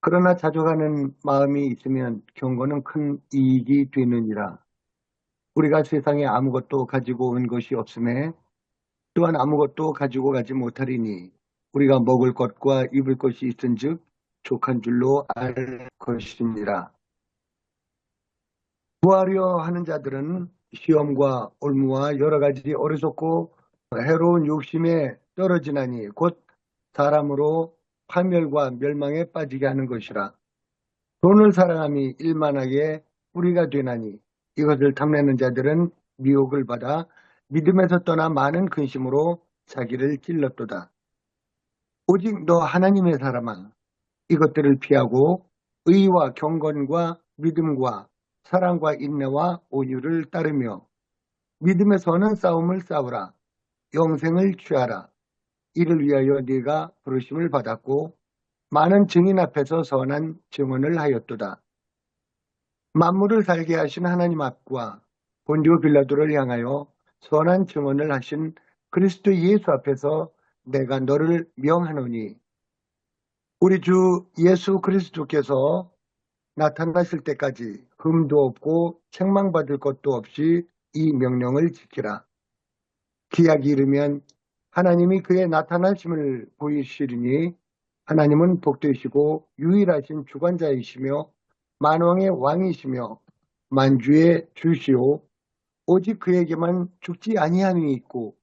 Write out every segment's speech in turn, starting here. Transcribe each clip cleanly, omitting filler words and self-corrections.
그러나 자족하는 마음이 있으면 경건은 큰 이익이 되느니라. 우리가 세상에 아무것도 가지고 온 것이 없음에 또한 아무것도 가지고 가지 못하리니 우리가 먹을 것과 입을 것이 있은즉 족한 줄로 알 것이니라. 구하려 하는 자들은 시험과 올무와 여러 가지 어리석고 해로운 욕심에 떨어지나니 곧 사람으로 파멸과 멸망에 빠지게 하는 것이라. 돈을 사랑함이 일만하게 뿌리가 되나니 이것을 탐내는 자들은 미혹을 받아 믿음에서 떠나 많은 근심으로 자기를 찔렀도다. 오직 너 하나님의 사람아, 이것들을 피하고 의와 경건과 믿음과 사랑과 인내와 온유를 따르며 믿음에 서는 싸움을 싸우라. 영생을 취하라. 이를 위하여 네가 부르심을 받았고 많은 증인 앞에서 선한 증언을 하였도다. 만물을 살게 하신 하나님 앞과 본디오 빌라도를 향하여 선한 증언을 하신 그리스도 예수 앞에서 내가 너를 명하노니 우리 주 예수 그리스도께서 나타나실 때까지 흠도 없고 책망받을 것도 없이 이 명령을 지키라. 기약이 이르면 하나님이 그의 나타나심을 보이시리니 하나님은 복되시고 유일하신 주관자이시며 만왕의 왕이시며 만주의 주시오 오직 그에게만 죽지 아니함이 있고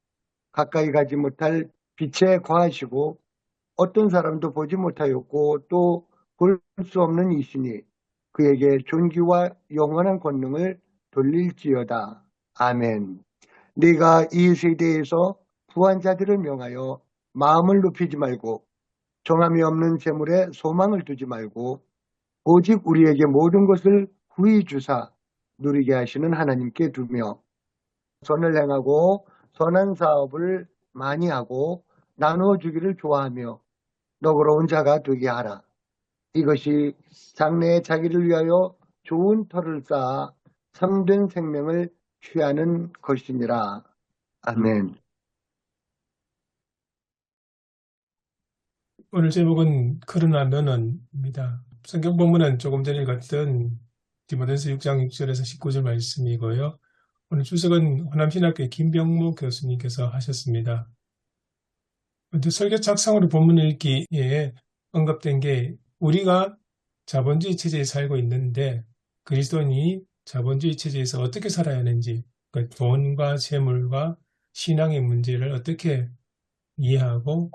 가까이 가지 못할 빛에 거하시고 어떤 사람도 보지 못하였고 또 볼 수 없는 이시니 그에게 존귀와 영원한 권능을 돌릴지어다. 아멘. 네가 이 세대에서 부한 자들을 명하여 마음을 높이지 말고 정함이 없는 재물에 소망을 두지 말고 오직 우리에게 모든 것을 후히 주사 누리게 하시는 하나님께 두며 선을 행하고 선한 사업을 많이 하고 나누어 주기를 좋아하며 너그러운 자가 되게 하라. 이것이 장래에 자기를 위하여 좋은 터를 쌓아 참된 생명을 취하는 것이니라. 아멘. 오늘 제목은 그러나 너는입니다. 성경 본문은 조금 전에 읽었던 디모데서 6장 6절에서 19절 말씀이고요. 오늘 주석은 호남신학교의 김병무 교수님께서 하셨습니다. 설교 작성으로 본문 읽기에 언급된 게 우리가 자본주의 체제에 살고 있는데 그리스도인이 자본주의 체제에서 어떻게 살아야 하는지, 그러니까 돈과 재물과 신앙의 문제를 어떻게 이해하고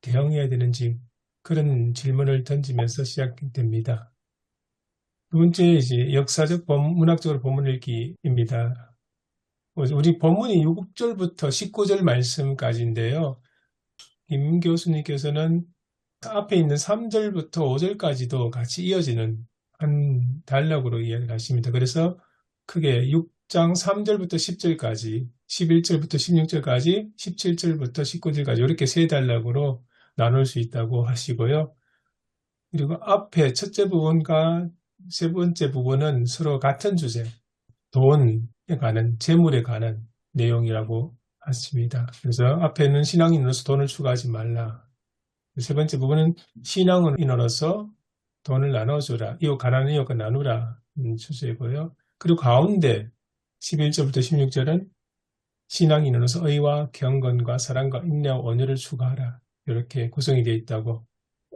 대응해야 되는지 그런 질문을 던지면서 시작됩니다. 두 번째 이제 역사적 문학적으로 본문 읽기입니다. 우리 본문이 6절부터 19절 말씀까지인데요. 김 교수님께서는 앞에 있는 3절부터 5절까지도 같이 이어지는 한 단락으로 이야기를 하십니다. 그래서 크게 6장 3절부터 10절까지, 11절부터 16절까지, 17절부터 19절까지 이렇게 세 단락으로 나눌 수 있다고 하시고요. 그리고 앞에 첫째 부분과 세 번째 부분은 서로 같은 주제, 돈에 관한, 재물에 관한 내용이라고 하십니다. 그래서 앞에는 신앙인으로서 돈을 추가하지 말라. 세 번째 부분은 신앙인으로서 돈을 나눠주라. 이웃 가난한 이웃과 나누라. 주제고요. 그리고 가운데 11절부터 16절은 신앙인으로서 의와 경건과 사랑과 인내와 온유를 추구하라. 이렇게 구성이 되어 있다고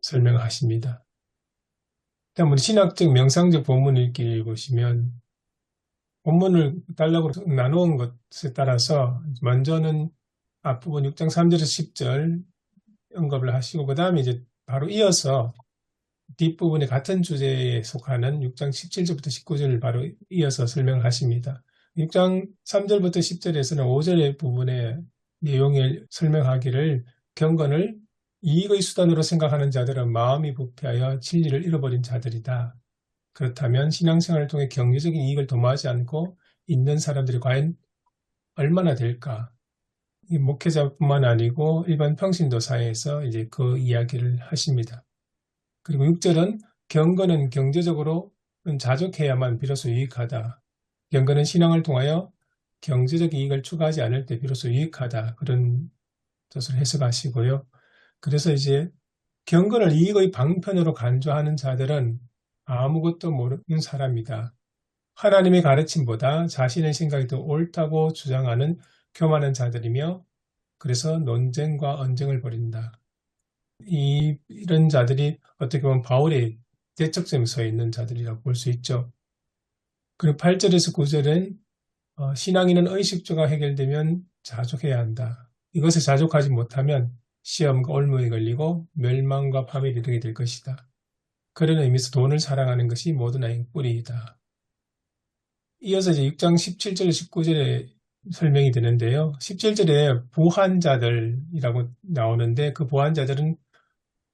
설명하십니다. 다음 우리 신학적 명상적 본문 읽기를 보시면 본문을 단락으로 나누은 것에 따라서 먼저는 앞부분 6장 3절에서 10절 언급을 하시고 그 다음에 이제 바로 이어서 뒷부분에 같은 주제에 속하는 6장 17절부터 19절을 바로 이어서 설명을 하십니다. 6장 3절부터 10절에서는 5절의 부분의 내용을 설명하기를 경건을 이익의 수단으로 생각하는 자들은 마음이 부패하여 진리를 잃어버린 자들이다. 그렇다면 신앙생활을 통해 경제적인 이익을 도모하지 않고 있는 사람들이 과연 얼마나 될까? 이 목회자뿐만 아니고 일반 평신도 사회에서 이제 그 이야기를 하십니다. 그리고 6절은 경건은 경제적으로 자족해야만 비로소 유익하다. 경건은 신앙을 통하여 경제적 이익을 추구하지 않을 때 비로소 유익하다. 그런 뜻을 해석하시고요. 그래서 이제 경건을 이익의 방편으로 간주하는 자들은 아무것도 모르는 사람이다. 하나님의 가르침보다 자신의 생각이 더 옳다고 주장하는 교만한 자들이며 그래서 논쟁과 언쟁을 벌인다. 이런 자들이 어떻게 보면 바울의 대척점에 서 있는 자들이라고 볼 수 있죠. 그리고 8절에서 9절은 신앙인은 의식주가 해결되면 자족해야 한다. 이것에 자족하지 못하면 시험과 올무에 걸리고 멸망과 파멸에 이르게 될 것이다. 그런 의미에서 돈을 사랑하는 것이 모든 악의 뿌리이다. 이어서 이제 6장 17절, 19절에 설명이 되는데요. 17절에 부한자들이라고 나오는데 그 부한자들은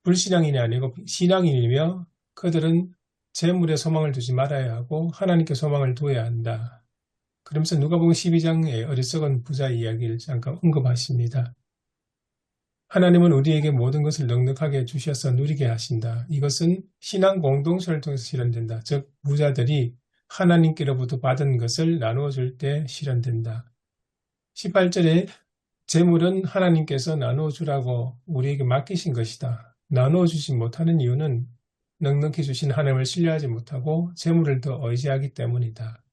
불신앙인이 아니고 신앙인이며 그들은 재물에 소망을 두지 말아야 하고 하나님께 소망을 두어야 한다. 그러면서 누가복음 12장의 어리석은 부자 이야기를 잠깐 언급하십니다. 하나님은 우리에게 모든 것을 넉넉하게 주셔서 누리게 하신다. 이것은 신앙 공동체를 통해서 실현된다. 즉 부자들이 하나님께로부터 받은 것을 나누어 줄 때 실현된다. 18절에 재물은 하나님께서 나누어 주라고 우리에게 맡기신 것이다. 나누어 주지 못하는 이유는 넉넉히 주신 하나님을 신뢰하지 못하고 재물을 더 의지하기 때문이다.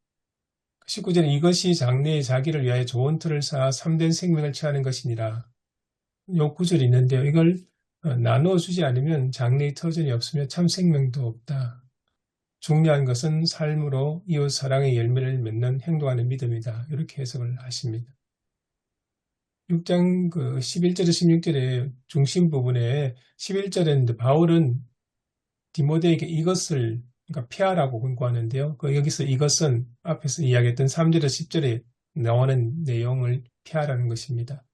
19절에 이것이 장래에 자기를 위하여 좋은 틀을 쌓아 참된 생명을 취하는 것이니라. 요 구절이 있는데요. 이걸 나누어 주지 않으면 장래의 터전이 없으며 참 생명도 없다. 중요한 것은 삶으로 이웃 사랑의 열매를 맺는 행동하는 믿음이다. 이렇게 해석을 하십니다. 6장 11절에 16절의 중심 부분에 11절에 바울은 디모데에게 이것을 그러니까 피하라고 권고하는데요. 여기서 이것은 앞에서 이야기했던 3절에서 10절에 나오는 내용을 피하라는 것입니다.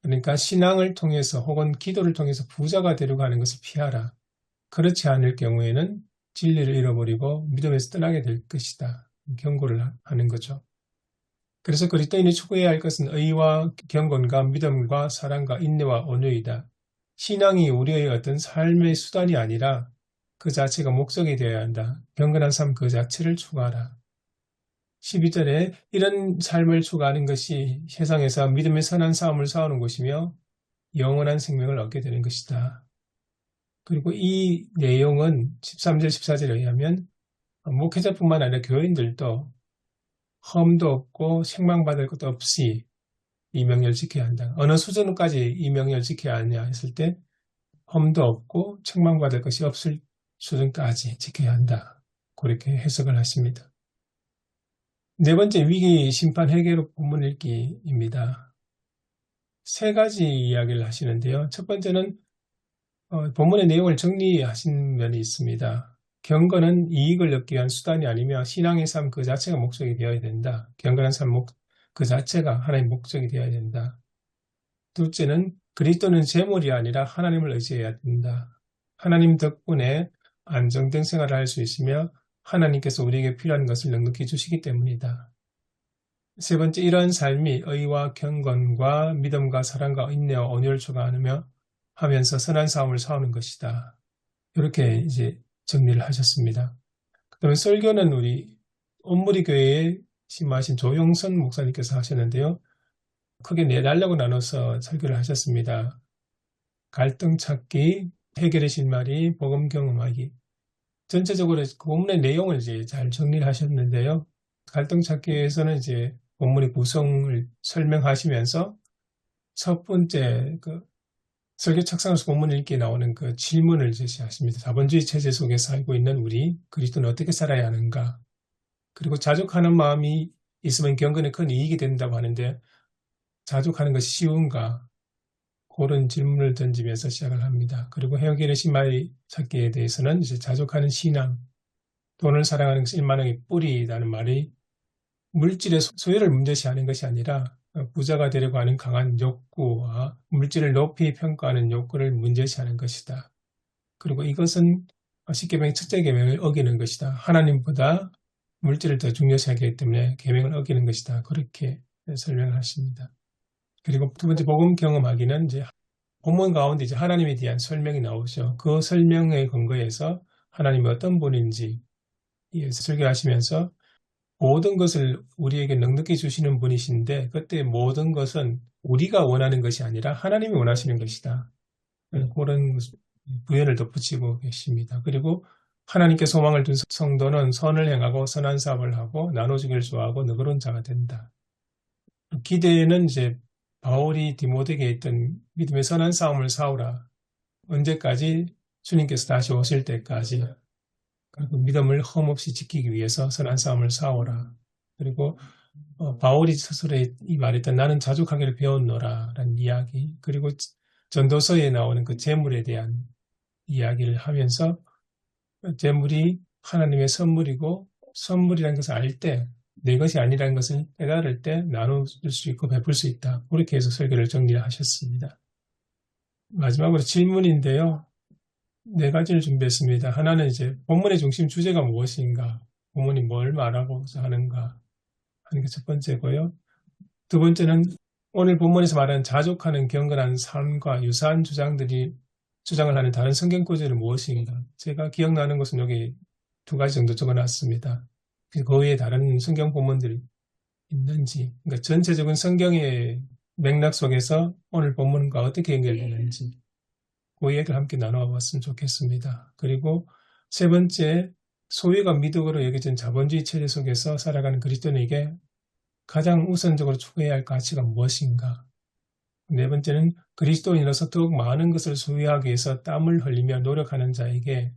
그러니까 신앙을 통해서 혹은 기도를 통해서 부자가 되려고 하는 것을 피하라. 그렇지 않을 경우에는 진리를 잃어버리고 믿음에서 떠나게 될 것이다. 경고를 하는 거죠. 그래서 그리스도인이 추구해야 할 것은 의와 경건과 믿음과 사랑과 인내와 온유이다. 신앙이 우리의 어떤 삶의 수단이 아니라 그 자체가 목적이 되어야 한다. 경건한 삶 그 자체를 추구하라. 12절에 이런 삶을 추구하는 것이 세상에서 믿음의 선한 싸움을 싸우는 것이며 영원한 생명을 얻게 되는 것이다. 그리고 이 내용은 13절, 14절에 의하면 목회자뿐만 아니라 교인들도 험도 없고 책망받을 것도 없이 이 명령을 지켜야 한다. 어느 수준까지 이 명령을 지켜야 하냐 했을 때 험도 없고 책망받을 것이 없을 수준까지 지켜야 한다. 그렇게 해석을 하십니다. 네 번째 위기 심판 회개로 본문 읽기입니다. 세 가지 이야기를 하시는데요. 첫 번째는 본문의 내용을 정리하신 면이 있습니다. 경건은 이익을 얻기 위한 수단이 아니며 신앙의 삶 그 자체가 목적이 되어야 된다. 경건한 삶 그 자체가 하나님의 목적이 되어야 된다. 둘째는 그리스도는 재물이 아니라 하나님을 의지해야 된다. 하나님 덕분에 안정된 생활을 할 수 있으며 하나님께서 우리에게 필요한 것을 넉넉히 주시기 때문이다. 세 번째, 이러한 삶이 의와 경건과 믿음과 사랑과 인내와 온유를 추구하며 하면서 선한 싸움을 싸우는 것이다. 이렇게 이제 정리를 하셨습니다. 그다음에 설교는 우리 온무리 교회에 심하신 조영선 목사님께서 하셨는데요. 크게 네 달라고 나눠서 설교를 하셨습니다. 갈등 찾기, 해결의 실마리, 복음 경험하기. 전체적으로 본문의 내용을 이제 잘 정리를 하셨는데요. 갈등 찾기에서는 이제 본문의 구성을 설명하시면서 첫 번째 설교 책상에서 본문 읽기에 나오는 그 질문을 제시하십니다. 자본주의 체제 속에 살고 있는 우리 그리스도는 어떻게 살아야 하는가? 그리고 자족하는 마음이 있으면 경건에 큰 이익이 된다고 하는데 자족하는 것이 쉬운가? 그런 질문을 던지면서 시작을 합니다. 그리고 해결의 신마리 찾기에 대해서는 이제 자족하는 신앙, 돈을 사랑하는 것이 일만왕의 뿌리라는 말이 물질의 소유를 문제시하는 것이 아니라 부자가 되려고 하는 강한 욕구와 물질을 높이 평가하는 욕구를 문제시하는 것이다. 그리고 이것은 십계명의 첫째 계명을 어기는 것이다. 하나님보다 물질을 더 중요시하기 때문에 계명을 어기는 것이다. 그렇게 설명을 하십니다. 그리고 두 번째 복음 경험하기는 이제 본문 가운데 이제 하나님에 대한 설명이 나오죠. 그 설명에 근거해서 하나님이 어떤 분인지 설교하시면서 모든 것을 우리에게 넉넉히 주시는 분이신데 그때 모든 것은 우리가 원하는 것이 아니라 하나님이 원하시는 것이다. 그런 부연을 덧붙이고 계십니다. 그리고 하나님께 소망을 둔 성도는 선을 행하고 선한 사업을 하고 나눠주기를 좋아하고 너그러운 자가 된다. 기대는 이제 바울이 디모데에게 있던 믿음의 선한 싸움을 싸우라. 언제까지? 주님께서 다시 오실 때까지. 그리고 믿음을 흠없이 지키기 위해서 선한 싸움을 싸워라. 그리고 바울이 스스로 이 말했던 나는 자족하기를 배웠노라 라는 이야기, 그리고 전도서에 나오는 그 재물에 대한 이야기를 하면서 재물이 하나님의 선물이고 선물이라는 것을 알 때 내 것이 아니라는 것을 깨달을 때 나눌 수 있고 베풀 수 있다. 그렇게 해서 설교를 정리하셨습니다. 마지막으로 질문인데요. 네 가지를 준비했습니다. 하나는 이제 본문의 중심 주제가 무엇인가, 본문이 뭘 말하고자 하는가 하는 게 첫 번째고요. 두 번째는 오늘 본문에서 말하는 자족하는 경건한 삶과 유사한 주장을 하는 다른 성경 구절은 무엇인가. 제가 기억나는 것은 여기 두 가지 정도 적어놨습니다. 그 외에 다른 성경 본문들이 있는지, 그러니까 전체적인 성경의 맥락 속에서 오늘 본문과 어떻게 연결되는지 그 이야기를 함께 나눠봤으면 좋겠습니다. 그리고 세 번째, 소유가 미덕으로 여겨진 자본주의 체제 속에서 살아가는 그리스도인에게 가장 우선적으로 추구해야 할 가치가 무엇인가. 네 번째는 그리스도인으로서 더욱 많은 것을 소유하기 위해서 땀을 흘리며 노력하는 자에게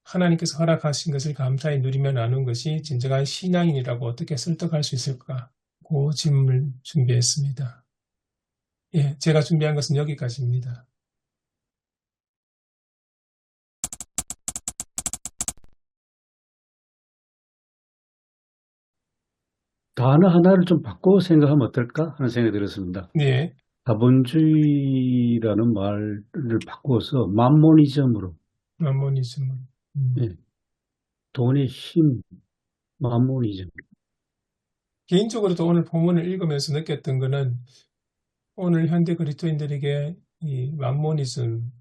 하나님께서 허락하신 것을 감사히 누리며 나눈 것이 진정한 신앙인이라고 어떻게 설득할 수 있을까? 그 질문을 준비했습니다. 예, 제가 준비한 것은 여기까지입니다. 단어 하나를 좀 바꿔 생각하면 어떨까 하는 생각이 들었습니다. 네, 자본주의라는 말을 바꾸어서 맘모니즘으로, 만모니즘을. 예, 돈의 힘, 맘모니즘. 개인적으로도 오늘 본문을 읽으면서 느꼈던 것은 오늘 현대 그리스도인들에게 이 만모니즘,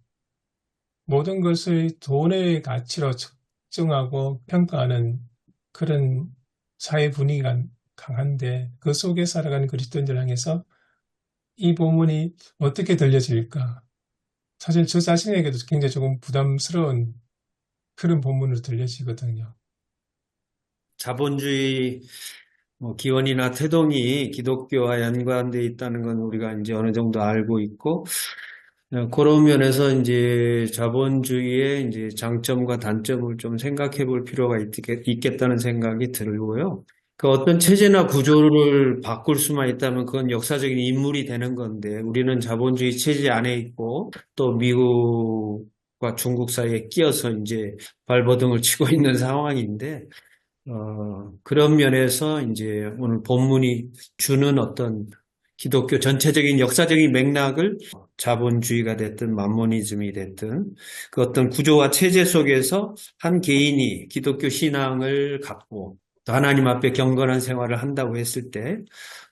모든 것을 돈의 가치로 측정하고 평가하는 그런 사회 분위기가 강한데 그 속에 살아가는 그리스도인들 향해서 이 본문이 어떻게 들려질까? 사실 저 자신에게도 굉장히 조금 부담스러운 그런 본문으로 들려지거든요. 자본주의 기원이나 태동이 기독교와 연관되어 있다는 건 우리가 이제 어느 정도 알고 있고, 그런 면에서 이제 자본주의의 이제 장점과 단점을 좀 생각해 볼 필요가 있겠다는 생각이 들고요. 그 어떤 체제나 구조를 바꿀 수만 있다면 그건 역사적인 인물이 되는 건데, 우리는 자본주의 체제 안에 있고 또 미국과 중국 사이에 끼어서 이제 발버둥을 치고 있는 상황인데, 그런 면에서 이제 오늘 본문이 주는 어떤 기독교 전체적인 역사적인 맥락을 자본주의가 됐든 만모니즘이 됐든 그 어떤 구조와 체제 속에서 한 개인이 기독교 신앙을 갖고 또 하나님 앞에 경건한 생활을 한다고 했을 때,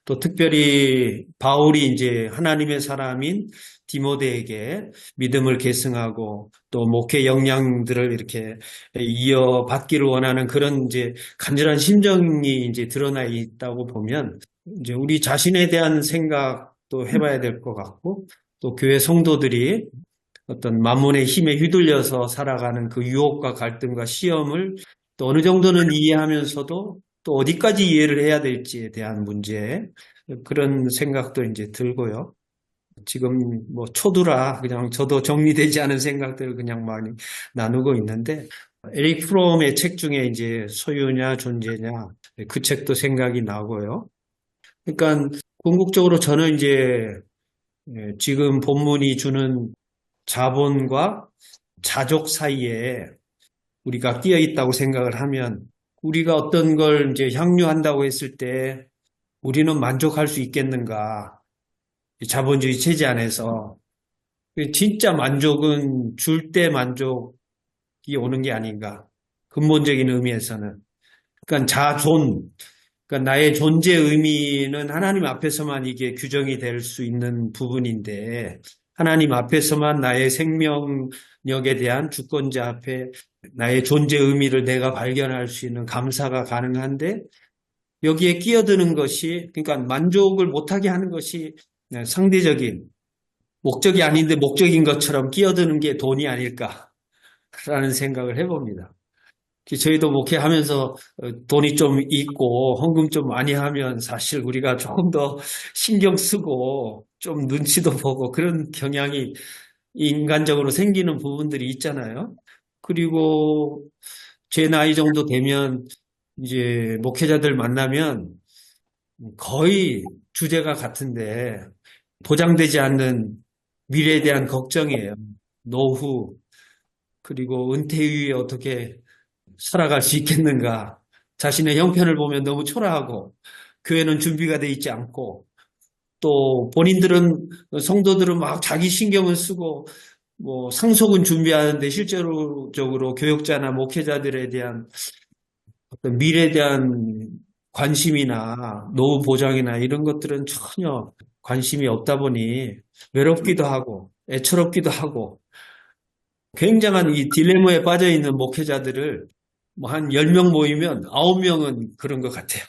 또 특별히 바울이 이제 하나님의 사람인 디모데에게 믿음을 계승하고 또 목회 역량들을 이렇게 이어받기를 원하는 그런 이제 간절한 심정이 이제 드러나 있다고 보면 이제 우리 자신에 대한 생각도 해봐야 될 것 같고, 또 교회 성도들이 어떤 만몬의 힘에 휘둘려서 살아가는 그 유혹과 갈등과 시험을 또 어느 정도는 이해하면서도 또 어디까지 이해를 해야 될지에 대한 문제, 그런 생각도 이제 들고요. 지금 뭐 초두라 그냥 저도 정리되지 않은 생각들을 그냥 많이 나누고 있는데, 에릭 프롬의 책 중에 이제 소유냐 존재냐, 그 책도 생각이 나고요. 그러니까 궁극적으로 저는 이제 지금 본문이 주는 자본과 자족 사이에 우리가 끼어 있다고 생각을 하면, 우리가 어떤 걸 이제 향유한다고 했을 때 우리는 만족할 수 있겠는가? 이 자본주의 체제 안에서 진짜 만족은 줄 때 만족이 오는 게 아닌가? 근본적인 의미에서는. 그러니까 그러니까 나의 존재 의미는 하나님 앞에서만 이게 규정이 될 수 있는 부분인데, 하나님 앞에서만 나의 생명력에 대한 주권자 앞에 나의 존재 의미를 내가 발견할 수 있는 감사가 가능한데, 여기에 끼어드는 것이, 그러니까 만족을 못하게 하는 것이 상대적인 목적이 아닌데 목적인 것처럼 끼어드는 게 돈이 아닐까라는 생각을 해봅니다. 저희도 목회하면서 돈이 좀 있고 헌금 좀 많이 하면 사실 우리가 조금 더 신경 쓰고 좀 눈치도 보고 그런 경향이 인간적으로 생기는 부분들이 있잖아요. 그리고 제 나이 정도 되면 이제 목회자들 만나면 거의 주제가 같은데 보장되지 않는 미래에 대한 걱정이에요. 노후, 그리고 은퇴 이후에 어떻게 살아갈 수 있겠는가. 자신의 형편을 보면 너무 초라하고 교회는 준비가 돼 있지 않고 또 본인들은 성도들은 막 자기 신경을 쓰고 뭐 상속은 준비하는데 실제로적으로 교역자나 목회자들에 대한 어떤 미래에 대한 관심이나 노후 보장이나 이런 것들은 전혀 관심이 없다 보니 외롭기도 하고 애처롭기도 하고 굉장한 이 딜레마에 빠져 있는 목회자들을 뭐 한 10명 모이면 9명은 그런 것 같아요.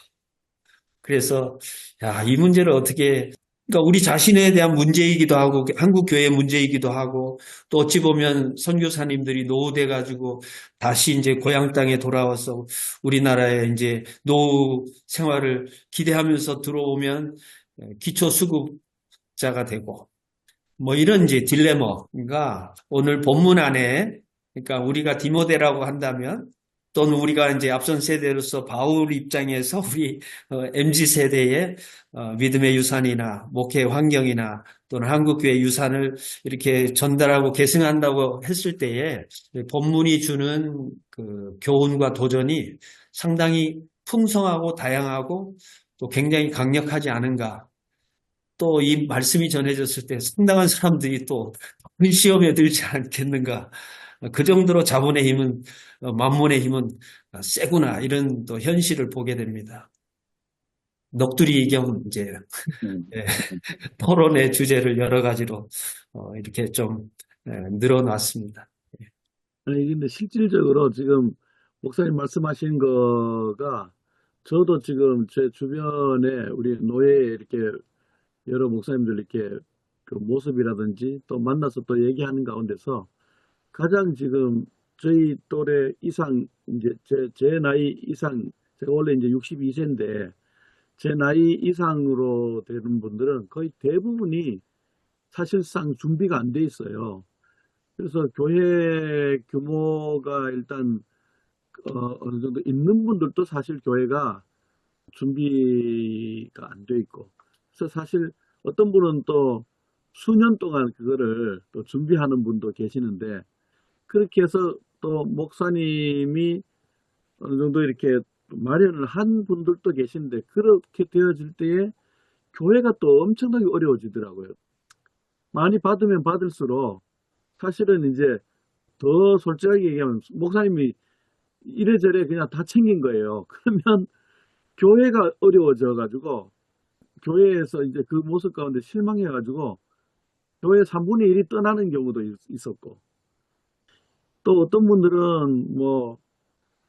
그래서 야, 이 문제를 어떻게 그러니까 우리 자신에 대한 문제이기도 하고 한국 교회의 문제이기도 하고 또 어찌 보면 선교사님들이 노후돼 가지고 다시 이제 고향 땅에 돌아와서 우리나라에 이제 노후 생활을 기대하면서 들어오면 기초수급자가 되고 뭐 이런 이제 딜레마가 오늘 본문 안에 그러니까 우리가 디모데라고 한다면 또는 우리가 이제 앞선 세대로서 바울 입장에서 우리 MZ 세대의 믿음의 유산이나 목회 환경이나 또는 한국교회 유산을 이렇게 전달하고 계승한다고 했을 때에 본문이 주는 그 교훈과 도전이 상당히 풍성하고 다양하고 또 굉장히 강력하지 않은가. 또 이 말씀이 전해졌을 때 상당한 사람들이 또 시험에 들지 않겠는가. 그 정도로 자본의 힘은, 만몬의 힘은 세구나. 이런 또 현실을 보게 됩니다. 넋두리 겸 이제 예, 토론의 주제를 여러 가지로 이렇게 좀 늘어놨습니다. 아니, 근데 실질적으로 지금 목사님 말씀하신 거가 저도 지금 제 주변에 우리 노예 이렇게 여러 목사님들 이렇게 그 모습이라든지 또 만나서 또 얘기하는 가운데서 가장 지금 저희 또래 이상 이제 제 나이 이상 제가 원래 이제 62세인데 제 나이 이상으로 되는 분들은 거의 대부분이 사실상 준비가 안 돼 있어요. 그래서 교회 규모가 일단 어느 정도 있는 분들도 사실 교회가 준비가 안 돼 있고 그래서 사실 어떤 분은 또 수년 동안 그거를 또 준비하는 분도 계시는데 그렇게 해서 또 목사님이 어느 정도 이렇게 마련을 한 분들도 계신데 그렇게 되어질 때에 교회가 또 엄청나게 어려워지더라고요. 많이 받으면 받을수록 사실은 이제 더 솔직하게 얘기하면 목사님이 이래저래 그냥 다 챙긴 거예요. 그러면 교회가 어려워져 가지고 교회에서 이제 그 모습 가운데 실망해 가지고 교회 3분의 1이 떠나는 경우도 있었고 또 어떤 분들은 뭐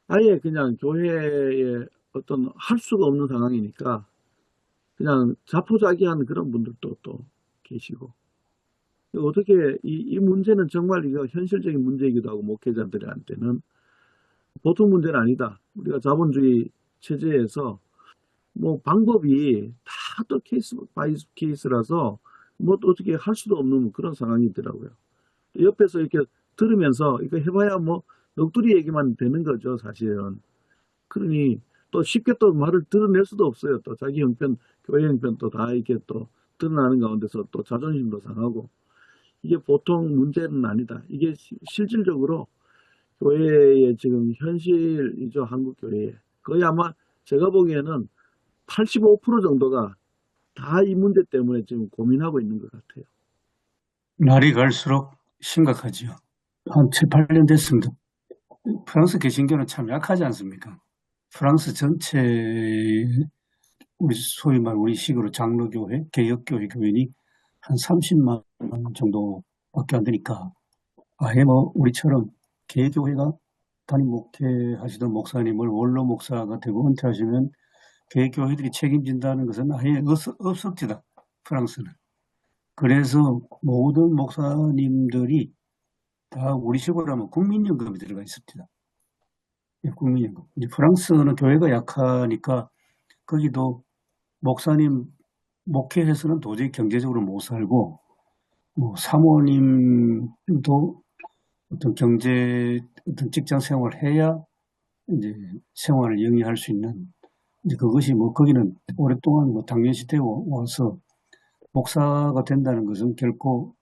아예 그냥 교회에 어떤 할 수가 없는 상황이니까 그냥 자포자기한 그런 분들도 또 계시고 어떻게 이 문제는 정말 이거 현실적인 문제이기도 하고 목회자들한테는 보통 문제는 아니다. 우리가 자본주의 체제에서 뭐 방법이 다 또 케이스 바이 케이스라서 뭐 어떻게 할 수도 없는 그런 상황이더라고요. 옆에서 이렇게 들으면서 이거 해봐야 뭐 넋두리 얘기만 되는 거죠, 사실은. 그러니 또 쉽게 또 말을 드러낼 수도 없어요. 또 자기 형편, 교회 형편 또 다 이렇게 또 드러나는 가운데서 또 자존심도 상하고 이게 보통 문제는 아니다. 이게 실질적으로 교회의 지금 현실이죠, 한국 교회에. 거의 아마 제가 보기에는 85% 정도가 다 이 문제 때문에 지금 고민하고 있는 것 같아요. 날이 갈수록 심각하지요. 한 7, 8년 됐습니다. 프랑스 개신교는 참 약하지 않습니까? 프랑스 전체 우리 소위 말 우리 식으로 장로교회, 개혁교회 교인이 한 30만 정도밖에 안 되니까 아예 뭐 우리처럼 개교회가 담임 목회하시던 목사님을 원로 목사가 되고 은퇴하시면 개교회들이 책임진다는 것은 아예 없었지다. 프랑스는. 그래서 모든 목사님들이 다 우리식으로 하면 국민연금이 들어가 있습니다. 예, 국민연금. 이제 프랑스는 교회가 약하니까 거기도 목사님 목회해서는 도저히 경제적으로 못 살고, 뭐 사모님도 어떤 직장 생활을 해야 이제 생활을 영위할 수 있는, 이제 그것이 뭐 거기는 오랫동안 뭐 당연시되어 와서 목사가 된다는 것은 결코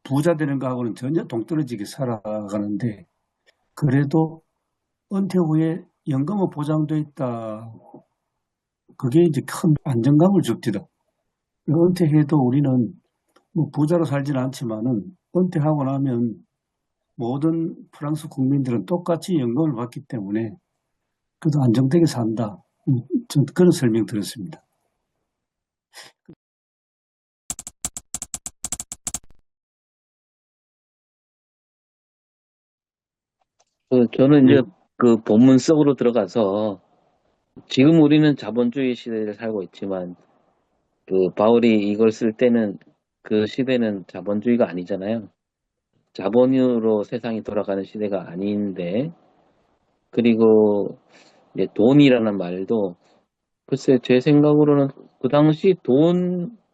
부자 되는 거하고는 전혀 동떨어지게 살아가는데, 그래도 은퇴 후에 연금은 보장돼 있다. 그게 이제 큰 안정감을 줍니다. 은퇴해도 우리는 뭐 부자로 살지는 않지만은 은퇴하고 나면 모든 프랑스 국민들은 똑같이 연금을 받기 때문에 그래도 안정되게 산다. 좀 그런 설명 들었습니다. 저는 네. 이제 그 본문 속으로 들어가서 지금 우리는 자본주의 시대를 살고 있지만 그 바울이 이걸 쓸 때는 그 시대는 자본주의가 아니잖아요. 자본으로 세상이 돌아가는 시대가 아닌데, 그리고 이제 돈이라는 말도 글쎄 제 생각으로는 그 당시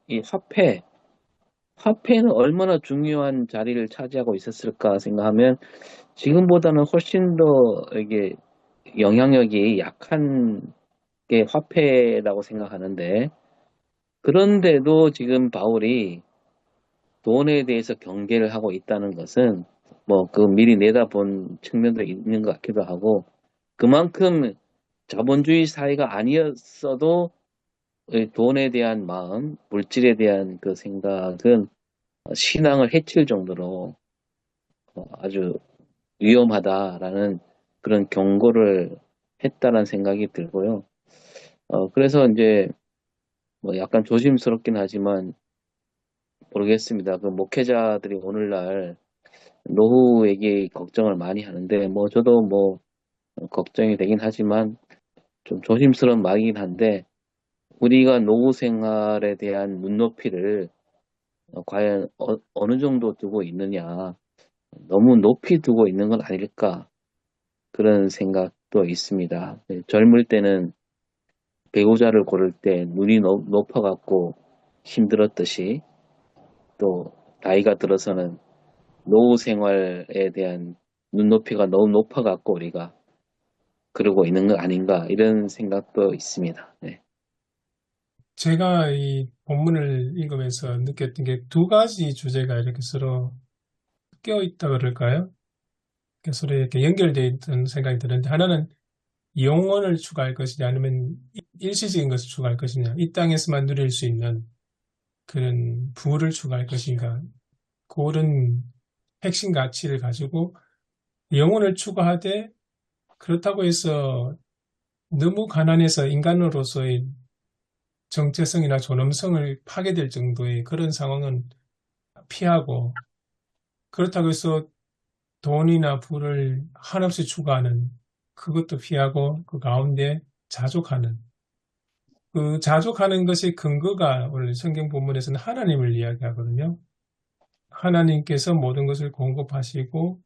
이 화폐는 얼마나 중요한 자리를 차지하고 있었을까 생각하면 지금보다는 훨씬 더 이게 영향력이 약한 게 화폐라고 생각하는데, 그런데도 지금 바울이 돈에 대해서 경계를 하고 있다는 것은 뭐 그 미리 내다본 측면도 있는 것 같기도 하고, 그만큼 자본주의 사회가 아니었어도 이 돈에 대한 마음, 물질에 대한 그 생각은 신앙을 해칠 정도로 아주 위험하다라는 그런 경고를 했다는 생각이 들고요. 그래서 이제 뭐 약간 조심스럽긴 하지만 모르겠습니다. 그 목회자들이 오늘날 노후에게 걱정을 많이 하는데, 뭐 저도 뭐 걱정이 되긴 하지만 좀 조심스러운 말이긴 한데, 우리가 노후 생활에 대한 눈높이를 과연 어느 정도 두고 있느냐, 너무 높이 두고 있는 건 아닐까, 그런 생각도 있습니다. 젊을 때는 배우자를 고를 때 눈이 높아갖고 힘들었듯이, 또 나이가 들어서는 노후 생활에 대한 눈높이가 너무 높아갖고 우리가 그러고 있는 거 아닌가, 이런 생각도 있습니다. 네. 제가 이 본문을 읽으면서 느꼈던 게 두 가지 주제가 이렇게 서로 껴 있다 그럴까요? 이렇게 서로 이렇게 연결되어 있던 생각이 드는데, 하나는 영원을 추구할 것이냐, 아니면 일시적인 것을 추구할 것이냐, 이 땅에서만 누릴 수 있는 그런 부를 추구할 것인가, 그런 핵심 가치를 가지고 영혼을 추구하되, 그렇다고 해서 너무 가난해서 인간으로서의 정체성이나 존엄성을 파괴될 정도의 그런 상황은 피하고, 그렇다고 해서 돈이나 부를 한없이 추구하는 그것도 피하고, 그 가운데 자족하는, 그 자족하는 것의 근거가 오늘 성경 본문에서는 하나님을 이야기하거든요. 하나님께서 모든 것을 공급하시고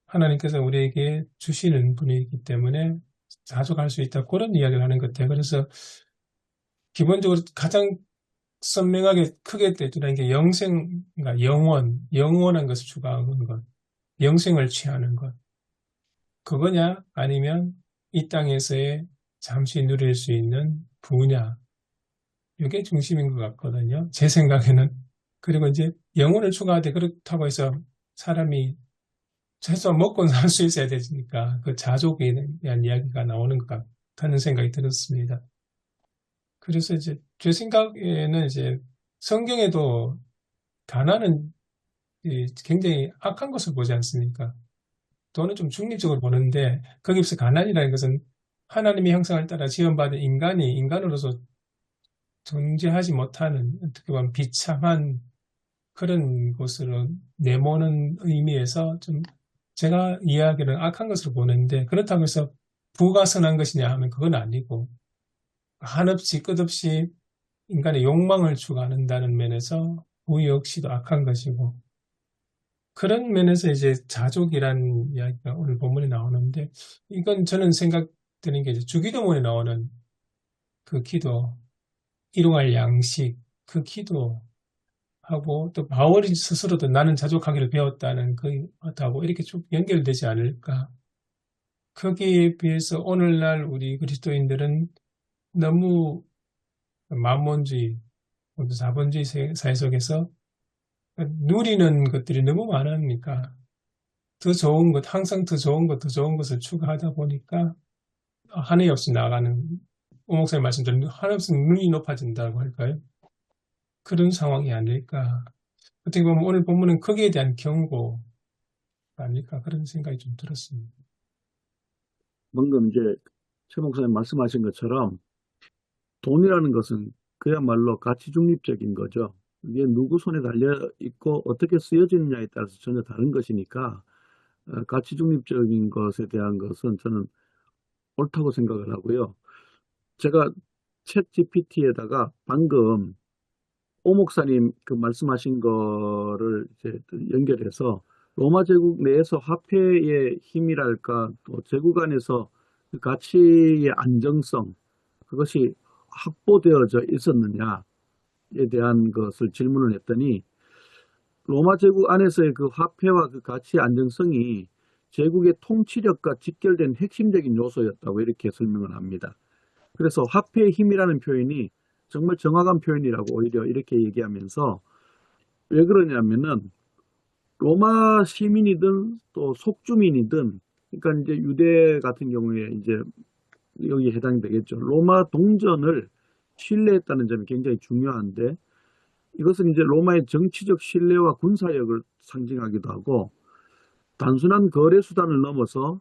하나님께서 우리에게 주시는 분이기 때문에 자족할 수 있다, 그런 이야기를 하는 것 같아요. 그래서 기본적으로 가장 선명하게 크게 드러난 게 그러니까 영원한 것을 추구하는 것, 영생을 취하는 것, 그거냐 아니면 이 땅에서의 잠시 누릴 수 있는 부냐, 이게 중심인 것 같거든요, 제 생각에는. 그리고 이제 영혼을 추구하되, 그렇다고 해서 사람이 최소한 먹고 살 수 있어야 되니까 그 자족에 대한 이야기가 나오는 것 같다는 생각이 들었습니다. 그래서 이제 제 생각에는 이제 성경에도 가난은 굉장히 악한 것을 보지 않습니까? 또는 좀 중립적으로 보는데, 거기서 가난이라는 것은 하나님의 형상을 따라 지원받은 인간이 인간으로서 존재하지 못하는, 어떻게 보면 비참한 그런 곳으로 내모는 의미에서 좀 제가 이해하기로는 악한 것으로 보는데, 그렇다고 해서 부가 선한 것이냐 하면 그건 아니고, 한없이 끝없이 인간의 욕망을 추구한다는 면에서 부유 역시도 악한 것이고, 그런 면에서 이제 자족이라는 이야기가 오늘 본문에 나오는데, 이건 저는 생각되는 게 이제 주기도문에 나오는 그 기도, 일용할 양식, 그 기도하고 또 바울이 스스로도 나는 자족하기를 배웠다는 그하고 이렇게 쭉 연결되지 않을까. 거기에 비해서 오늘날 우리 그리스도인들은 너무 만몬주의, 자본주의 사회 속에서 누리는 것들이 너무 많으니까 더 좋은 것, 항상 더 좋은 것, 더 좋은 것을 추구하다 보니까 한해 없이 나가는, 오 목사님 말씀대로 한해 없이 눈이 높아진다고 할까요? 그런 상황이 아닐까. 어떻게 보면 오늘 본문은 거기에 대한 경고 아닐까 그런 생각이 좀 들었습니다. 방금 이제 최 목사님 말씀하신 것처럼 돈이라는 것은 그야말로 가치 중립적인 거죠. 이게 누구 손에 달려 있고 어떻게 쓰여지느냐에 따라서 전혀 다른 것이니까 가치 중립적인 것에 대한 것은 저는 옳다고 생각을 하고요. 제가 챗 GPT에다가 방금 오 목사님 그 말씀하신 거를 이제 연결해서 로마 제국 내에서 화폐의 힘이랄까 또 제국 안에서 그 가치의 안정성 그것이 확보되어져 있었느냐에 대한 것을 질문을 했더니 로마 제국 안에서의 그 화폐와 그 가치의 안정성이 제국의 통치력과 직결된 핵심적인 요소였다고 이렇게 설명을 합니다. 그래서 화폐의 힘이라는 표현이 정말 정확한 표현이라고 오히려 이렇게 얘기하면서 왜 그러냐면은 로마 시민이든 또 속주민이든 그러니까 이제 유대 같은 경우에 이제 여기에 해당이 되겠죠. 로마 동전을 신뢰했다는 점이 굉장히 중요한데 이것은 이제 로마의 정치적 신뢰와 군사력을 상징하기도 하고 단순한 거래 수단을 넘어서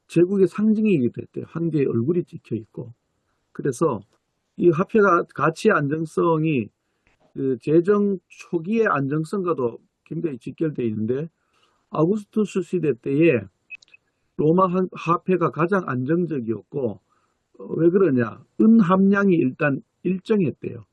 제국의 상징이기도 했대요. 한 개의 얼굴이 찍혀 있고. 그래서 이 화폐가 가치의 안정성이 그 재정 초기의 안정성과도 굉장히 직결되어 있는데 아우구스투스 시대 때에 로마 화폐가 가장 안정적이었고 왜 그러냐? 은 함량이 일단 일정했대요.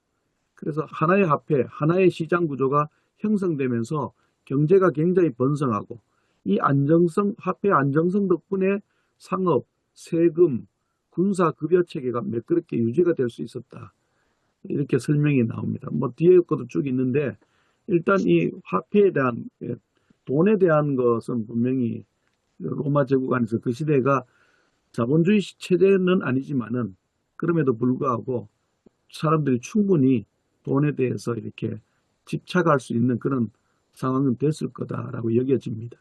그래서 하나의 화폐, 하나의 시장 구조가 형성되면서 경제가 굉장히 번성하고 이 안정성, 화폐 안정성 덕분에 상업, 세금, 군사 급여 체계가 매끄럽게 유지가 될 수 있었다. 이렇게 설명이 나옵니다. 뭐 뒤에 것도 쭉 있는데 일단 이 화폐에 대한 돈에 대한 것은 분명히 로마 제국 안에서 그 시대가 자본주의 체제는 아니지만은 그럼에도 불구하고 사람들이 충분히 돈에 대해서 이렇게 집착할 수 있는 그런 상황은 됐을 거다라고 여겨집니다.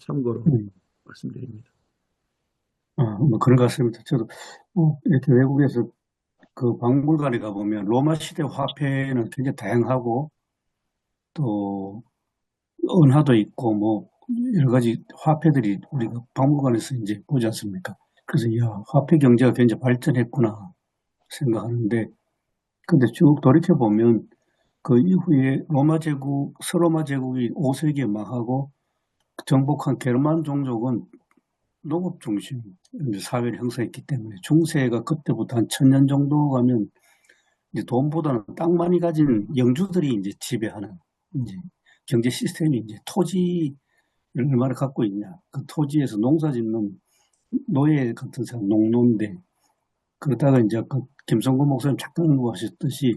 참고로 말씀드립니다. 뭐 그런 것 같습니다. 저도 이렇게 외국에서 그 박물관에 가보면 로마 시대 화폐는 굉장히 다양하고 또 은하도 있고 뭐 여러 가지 화폐들이 우리가 박물관에서 이제 보지 않습니까? 그래서 야, 화폐 경제가 굉장히 발전했구나 생각하는데 근데 쭉 돌이켜 보면 그 이후에 로마 제국, 서로마 제국이 5세기에 망하고 정복한 게르만 종족은 농업 중심 사회를 형성했기 때문에 중세가 그때부터 한 1000년 정도 가면 이제 돈보다는 땅 많이 가진 영주들이 이제 지배하는 이제 경제 시스템이 이제 토지를 얼마나 갖고 있냐. 그 토지에서 농사 짓는 노예 같은 사람, 농노인데 그러다가 이제 아까 김성근 목사님 잠깐 언급하셨듯이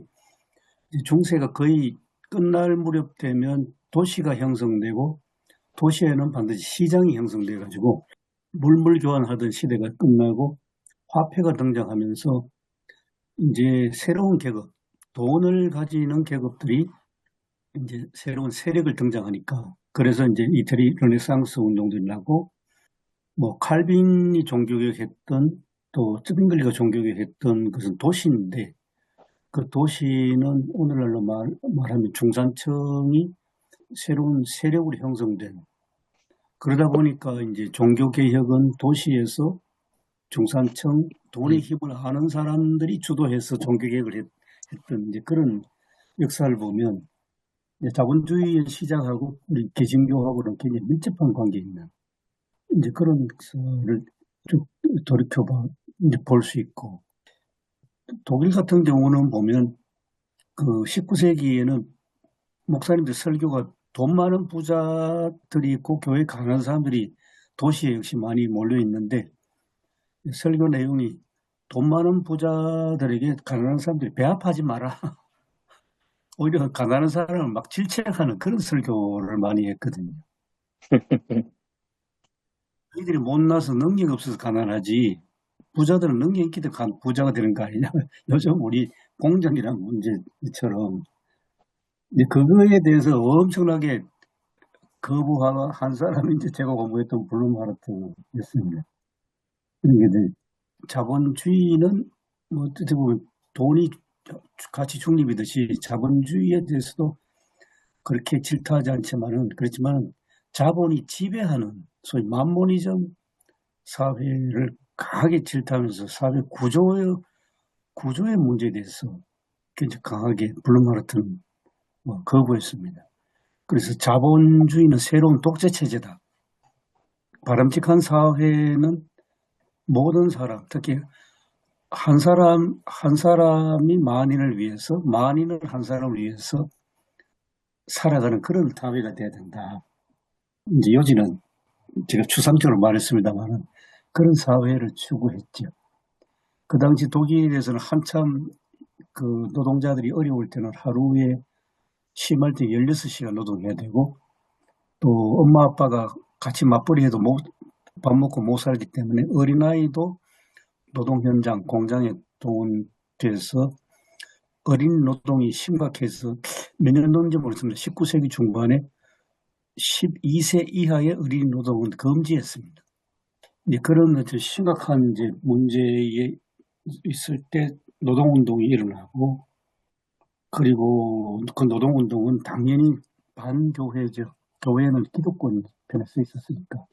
중세가 거의 끝날 무렵 되면 도시가 형성되고 도시에는 반드시 시장이 형성돼가지고 물물 교환하던 시대가 끝나고 화폐가 등장하면서 이제 새로운 계급, 돈을 가지는 계급들이 이제 새로운 세력을 등장하니까 그래서 이제 이태리 르네상스 운동들이 나고 뭐 칼빈이 종교개혁했던 또 쭝글리가 종교개혁했던 것은 도시인데 그 도시는 오늘날로 말하면 중산층이 새로운 세력으로 형성된 그러다 보니까 이제 종교개혁은 도시에서 중산층 돈의 힘을 아는 사람들이 주도해서 종교개혁을 했던 이제 그런 역사를 보면 이제 자본주의의 시작하고 우리 개신교하고는 굉장히 밀접한 관계 있는 이제 그런 것을 쭉 돌이켜봐 이제 볼 수 있고 독일 같은 경우는 보면 그 19세기에는 목사님들 설교가 돈 많은 부자들이 있고 교회 가난한 사람들이 도시에 역시 많이 몰려 있는데 설교 내용이 돈 많은 부자들에게 가난한 사람들이 배합하지 마라. 오히려 가난한 사람을 막 질책하는 그런 설교를 많이 했거든요. 너희들이 못나서 능력이 없어서 가난하지 부자들은 능력이 있기 때문에 부자가 되는 거 아니냐. 요즘 우리 공정이란 문제처럼 그거에 대해서 엄청나게 거부한 사람이 이제 제가 공부했던 블룸하르트였습니다. 이게 자본주의는 뭐 어떻게 보면 돈이 가치 중립이듯이 자본주의에 대해서도 그렇게 질투하지 않지만은 그렇지만 자본이 지배하는 소위 만모니즘 사회를 강하게 질투하면서 사회 구조의 문제에 대해서 굉장히 강하게 블룸하르트는 거부했습니다. 그래서 자본주의는 새로운 독재 체제다. 바람직한 사회는 모든 사람, 특히 한 사람이 만인을 위해서, 만인을 한 사람을 위해서 살아가는 그런 사회가 돼야 된다. 이제 요지는 제가 추상적으로 말했습니다만 그런 사회를 추구했죠. 그 당시 독일에서는 한참 그 노동자들이 어려울 때는 하루에 심할 때 16시간 노동해야 되고 또 엄마 아빠가 같이 맞벌이 해도 밥 먹고 못 살기 때문에 어린아이도 노동 현장, 공장에 동원돼서 어린 노동이 심각해서 몇 년 넘는지 모르겠습니다. 19세기 중반에 12세 이하의 어린 노동은 금지했습니다. 그런 아주 심각한 이제 문제에 있을 때 노동운동이 일어나고 그리고 그 노동운동은 당연히 반교회죠. 교회는 기독권 편에 서 있었으니까.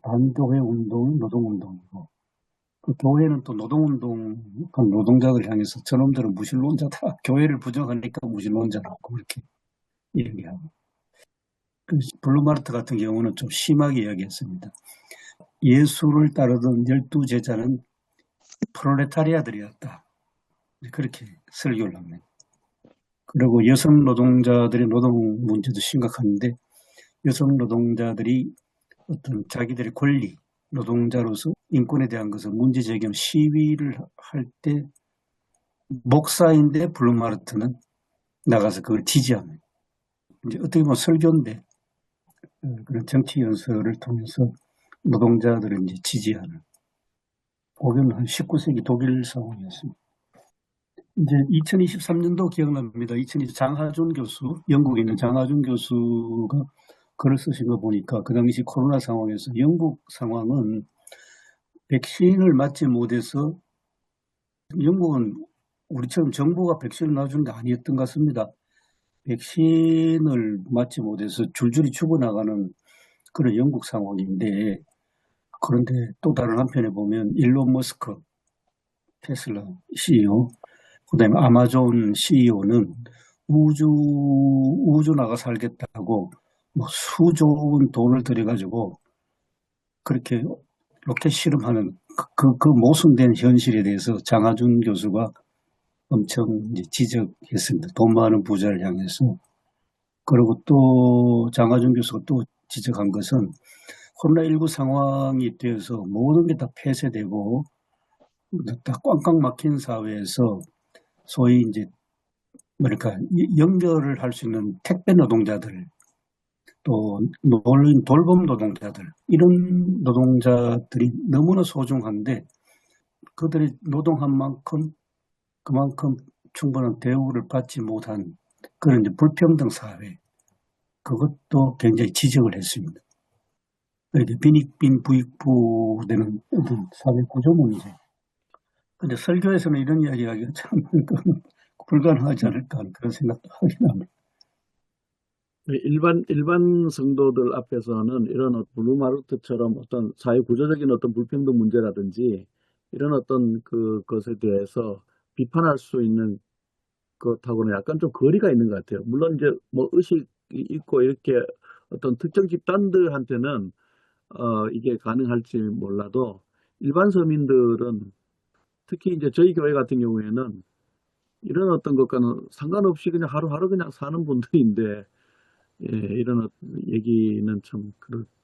반교회 운동은 노동운동이고 그 교회는 또 노동자들 향해서 저놈들은 무신론자다. 교회를 부정하니까 무신론자라고 그렇게 얘기하고. 블룸하르트 같은 경우는 좀 심하게 이야기했습니다. 예수를 따르던 12제자는 프롤레타리아들이었다. 그렇게 설교를 합니다. 그리고 여성 노동자들의 노동 문제도 심각한데 여성 노동자들이 어떤 자기들의 권리, 노동자로서 인권에 대한 것을 문제 제기하는 시위를 할 때 목사인데 블룸하르트는 나가서 그걸 지지합니다. 이제 어떻게 보면 설교인데 그런 정치 연설을 통해서 노동자들을 이제 지지하는 그건 한 19세기 독일 상황이었습니다. 이제 2023년도 기억납니다. 2020 장하준 교수, 영국에 있는 장하준 교수가 글을 쓰신 거 보니까 그 당시 코로나 상황에서 영국 상황은 백신을 맞지 못해서 영국은 우리처럼 정부가 백신을 놔준 게 아니었던 것 같습니다. 백신을 맞지 못해서 줄줄이 죽어나가는 그런 영국 상황인데 그런데 또 다른 한편에 보면 일론 머스크, 테슬라 CEO, 그다음에 아마존 CEO는 우주 나가 살겠다고 뭐 수조 원 돈을 들여가지고 그렇게 로켓 실험하는 그 모순된 현실에 대해서 장하준 교수가 엄청 이제 지적했습니다. 돈 많은 부자를 향해서. 그리고 또 장하준 교수가 또 지적한 것은 코로나19 상황이 되어서 모든 게 다 폐쇄되고 다 꽝꽝 막힌 사회에서 소위 이제 뭐랄까 연결을 할 수 있는 택배 노동자들 또 돌봄 노동자들 이런 노동자들이 너무나 소중한데 그들이 노동한 만큼 그만큼 충분한 대우를 받지 못한 그런 이제 불평등 사회 그것도 굉장히 지적을 했습니다. 이렇게 빈익빈 부익부되는 사회 구조 문제. 근데 설교에서는 이런 이야기하기가 참 불가능하지 않을까 하는 그런 생각도 하긴 합니다. 일반 성도들 앞에서는 이런 블룸하르트처럼 어떤 사회 구조적인 어떤 불평등 문제라든지 이런 어떤 그것에 대해서 비판할 수 있는 것하고는 약간 좀 거리가 있는 것 같아요. 물론 이제 뭐 의식이 있고 이렇게 어떤 특정 집단들한테는 이게 가능할지 몰라도 일반 서민들은 특히 이제 저희 교회 같은 경우에는 이런 어떤 것과는 상관없이 그냥 하루하루 그냥 사는 분들인데, 예, 이런 얘기는 참,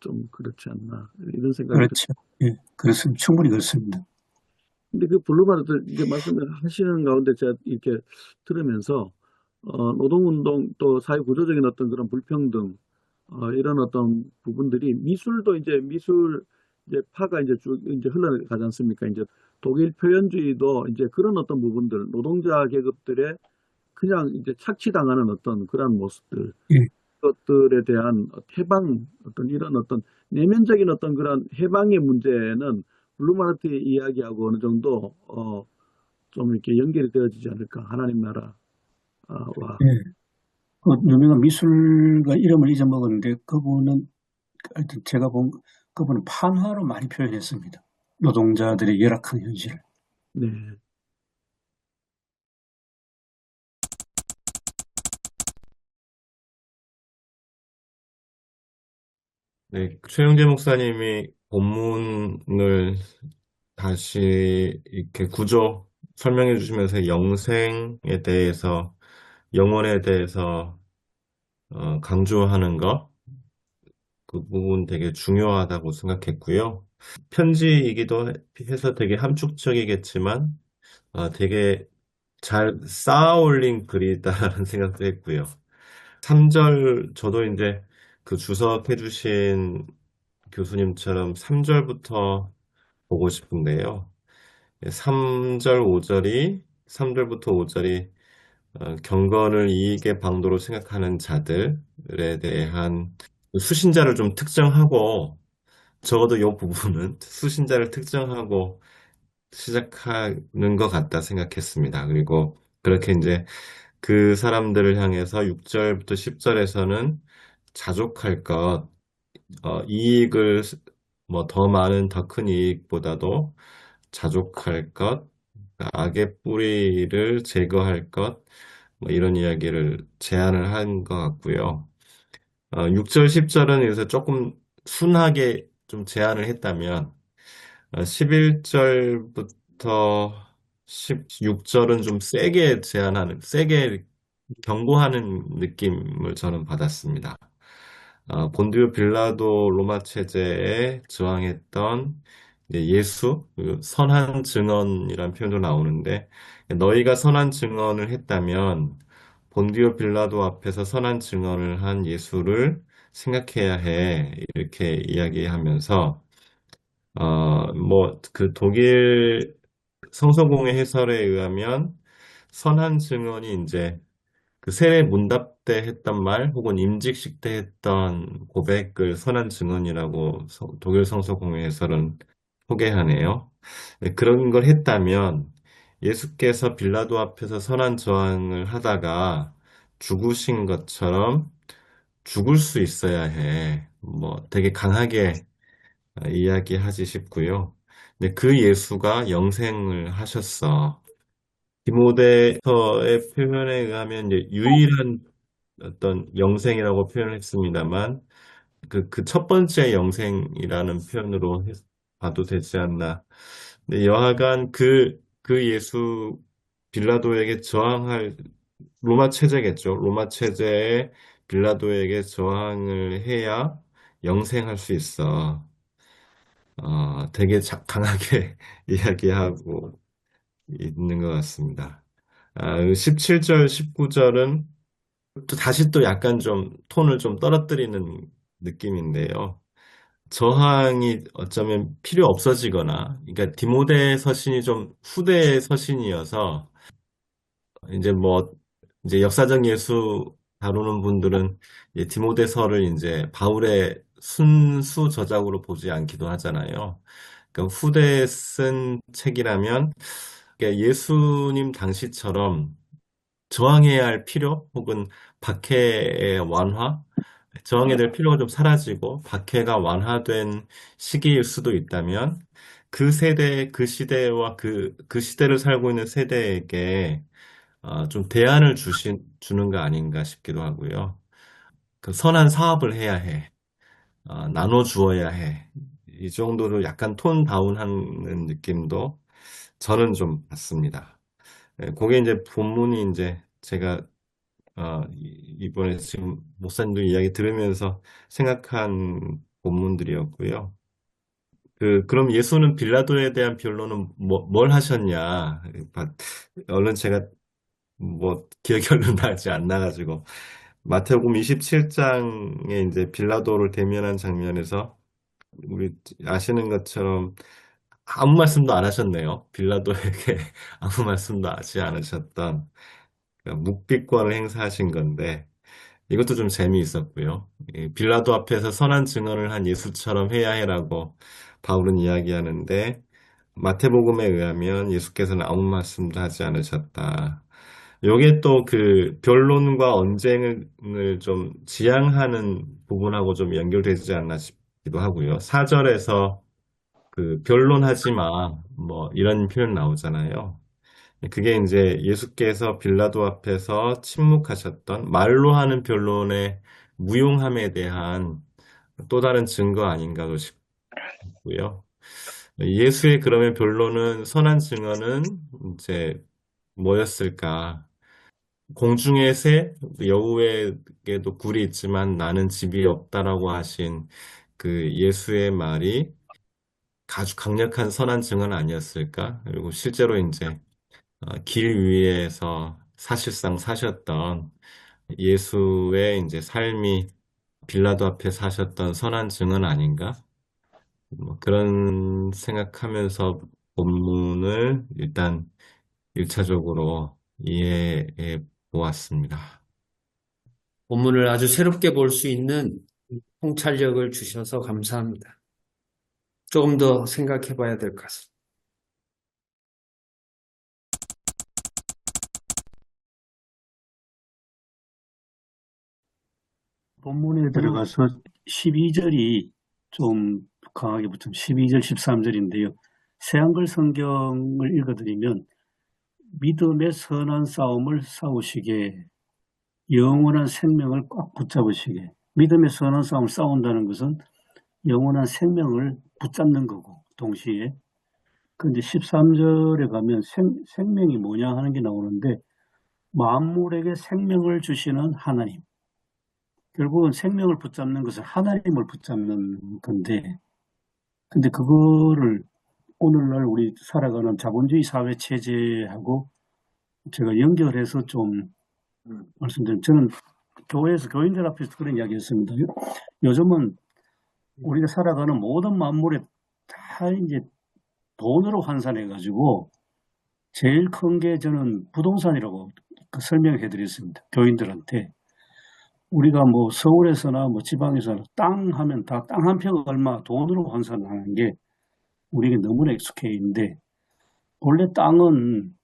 좀 그렇지 않나. 이런 생각이 그렇죠. 예, 그렇습니다. 충분히 그렇습니다. 근데 그 블루마르트 이제 말씀을 하시는 가운데 제가 이렇게 들으면서 노동운동 또 사회구조적인 어떤 그런 불평등 이런 어떤 부분들이 미술도 이제 이제 파가 이제 쭉 이제 흘러가지 않습니까? 이제 독일 표현주의도 이제 그런 어떤 부분들 노동자 계급들의 그냥 이제 착취당하는 어떤 그런 모습들 예, 것들에 대한 해방 어떤 이런 어떤 내면적인 어떤 그런 해방의 문제는 블루마르트의 이야기하고 어느 정도 좀 이렇게 연결이 되어지지 않을까 하나님 나라와 예. 유명한 미술가 이름을 잊어먹었는데 그분은 하여튼 제가 본 그분은 판화로 많이 표현했습니다. 노동자들의 열악한 현실을. 네. 네, 최영재 목사님이 본문을 다시 이렇게 구조 설명해 주시면서 영생에 대해서, 영혼에 대해서 강조하는 것, 그 부분 되게 중요하다고 생각했고요. 편지이기도 해서 되게 함축적이겠지만, 되게 잘 쌓아 올린 글이다라는 생각도 했고요. 3절, 저도 이제 그 주석해 주신 교수님처럼 3절부터 보고 싶은데요. 3절, 5절이, 3절부터 5절이 경건을 이익의 방도로 생각하는 자들에 대한 수신자를 좀 특정하고, 적어도 이 부분은 수신자를 특정하고 시작하는 것 같다 생각했습니다. 그리고 그렇게 이제 그 사람들을 향해서 6절부터 10절에서는 자족할 것, 이익을 뭐 더 많은 더 큰 이익보다도 자족할 것, 악의 뿌리를 제거할 것, 뭐 이런 이야기를 제안을 한 것 같고요. 6절, 10절은 여기서 조금 순하게 좀 제안을 했다면, 11절부터 16절은 좀 세게 제안하는, 세게 경고하는 느낌을 저는 받았습니다. 본디오 빌라도 로마 체제에 저항했던 이제 예수, 그 선한 증언이라는 표현도 나오는데, 너희가 선한 증언을 했다면 본디오 빌라도 앞에서 선한 증언을 한 예수를 생각해야 해. 이렇게 이야기하면서 뭐 그 독일 성서공회 해설에 의하면 선한 증언이 이제 그 세례 문답 때 했던 말 혹은 임직식 때 했던 고백을 선한 증언이라고 독일 성서공회 해설은 소개하네요. 네, 그런 걸 했다면 예수께서 빌라도 앞에서 선한 저항을 하다가 죽으신 것처럼 죽을 수 있어야 해. 뭐 되게 강하게 이야기하지 싶고요. 근데 그 예수가 영생을 하셨어. 디모데서의 표현에 의하면 이제 유일한 어떤 영생이라고 표현을 했습니다만 그 첫 번째 영생이라는 표현으로 봐도 되지 않나. 근데 여하간 그 예수 빌라도에게 저항할 로마 체제겠죠. 로마 체제에 빌라도에게 저항을 해야 영생할 수 있어. 되게 강하게 이야기하고 있는 것 같습니다. 17절, 19절은 또 다시 또 약간 좀 톤을 좀 떨어뜨리는 느낌인데요. 저항이 어쩌면 필요 없어지거나, 그러니까 디모데 서신이 좀 후대 서신이어서 이제 뭐 이제 역사적 예수 다루는 분들은 이제 디모데서를 이제 바울의 순수 저작으로 보지 않기도 하잖아요. 그러니까 후대에 쓴 책이라면 그러니까 예수님 당시처럼 저항해야 할 필요 혹은 박해의 완화, 저항해야 될 필요가 좀 사라지고 박해가 완화된 시기일 수도 있다면 그 세대, 그 시대와 그 시대를 살고 있는 세대에게 좀 대안을 주는 거 아닌가 싶기도 하고요. 그 선한 사업을 해야 해. 나눠 주어야 해. 이 정도로 약간 톤 다운하는 느낌도 저는 좀 받습니다. 그게 이제 본문이 이제 제가 이번에 지금 목사님들 이야기 들으면서 생각한 본문들이었고요. 그럼 예수는 빌라도에 대한 변론은 뭘 하셨냐? 얼른 제가 기억이 얼른 나지 안 나가지고. 마태복음 27장에 이제 빌라도를 대면한 장면에서 우리 아시는 것처럼 아무 말씀도 안 하셨네요. 빌라도에게 아무 말씀도 하지 않으셨던 묵비권을 행사하신 건데 이것도 좀 재미있었고요. 빌라도 앞에서 선한 증언을 한 예수처럼 해야 해라고 바울은 이야기하는데 마태복음에 의하면 예수께서는 아무 말씀도 하지 않으셨다. 요게 또 그 변론과 언쟁을 좀 지향하는 부분하고 좀 연결되지 않나 싶기도 하고요. 4절에서 그 변론하지 마, 이런 표현 나오잖아요. 그게 이제 예수께서 빌라도 앞에서 침묵하셨던 말로 하는 변론의 무용함에 대한 또 다른 증거 아닌가도 싶고요. 예수의 그러면 변론은 선한 증언은 이제 뭐였을까? 공중의 새, 여우에게도 굴이 있지만 나는 집이 없다라고 하신 그 예수의 말이 아주 강력한 선한 증언 아니었을까? 그리고 실제로 이제 길 위에서 사실상 사셨던 예수의 이제 삶이 빌라도 앞에 사셨던 선한 증언 아닌가? 그런 생각하면서 본문을 일단 1차적으로 이해해 보았습니다. 본문을 아주 새롭게 볼 수 있는 통찰력을 주셔서 감사합니다. 조금 더 생각해 봐야 될 것 같습니다. 본문에 들어가서 12절이 좀 강하게 붙은 12절, 13절인데요. 새한글 성경을 읽어드리면 믿음의 선한 싸움을 싸우시게 영원한 생명을 꽉 붙잡으시게. 믿음의 선한 싸움을 싸운다는 것은 영원한 생명을 붙잡는 거고 동시에. 근데 13절에 가면 생명이 뭐냐 하는 게 나오는데 만물에게 생명을 주시는 하나님. 결국은 생명을 붙잡는 것은 하나님을 붙잡는 건데, 근데 그거를 오늘날 우리 살아가는 자본주의 사회 체제하고 제가 연결해서 좀 말씀드리면, 저는 교회에서 교인들 앞에서 그런 이야기 했습니다. 요즘은 우리가 살아가는 모든 만물에 다 이제 돈으로 환산해가지고 제일 큰 게 저는 부동산이라고 설명해 드렸습니다. 교인들한테. 우리가 뭐 서울에서나 뭐 지방에서나 땅 하면 다 땅 한 평 얼마 돈으로 환산하는 게 우리에게 너무나 익숙해 있는데, 원래 땅은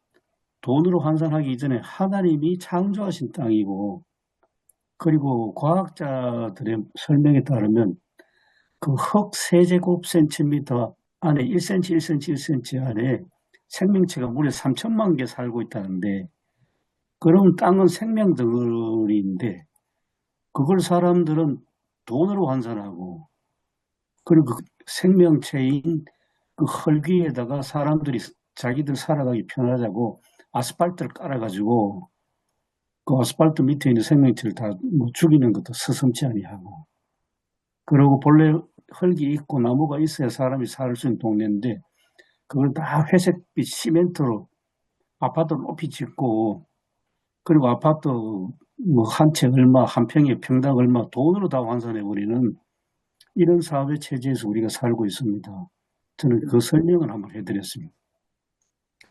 돈으로 환산하기 이전에 하나님이 창조하신 땅이고, 그리고 과학자들의 설명에 따르면 그 흙 세제곱센티미터 안에 1cm, 1cm, 1cm 안에 생명체가 무려 3천만 개 살고 있다는데, 그럼 땅은 생명덩어리인데 그걸 사람들은 돈으로 환산하고, 그리고 그 생명체인 그 흙위에다가 사람들이 자기들 살아가기 편하자고 아스팔트를 깔아가지고 그 아스팔트 밑에 있는 생명체를 다 죽이는 것도 서슴지 아니하고, 그리고 본래 흙이 있고 나무가 있어야 사람이 살 수 있는 동네인데 그걸 다 회색빛 시멘트로 아파트를 높이 짓고, 그리고 아파트 뭐 한 채 얼마, 한 평에 평당 얼마 돈으로 다 환산해버리는 이런 사회 체제에서 우리가 살고 있습니다. 저는 그 설명을 한번 해드렸습니다.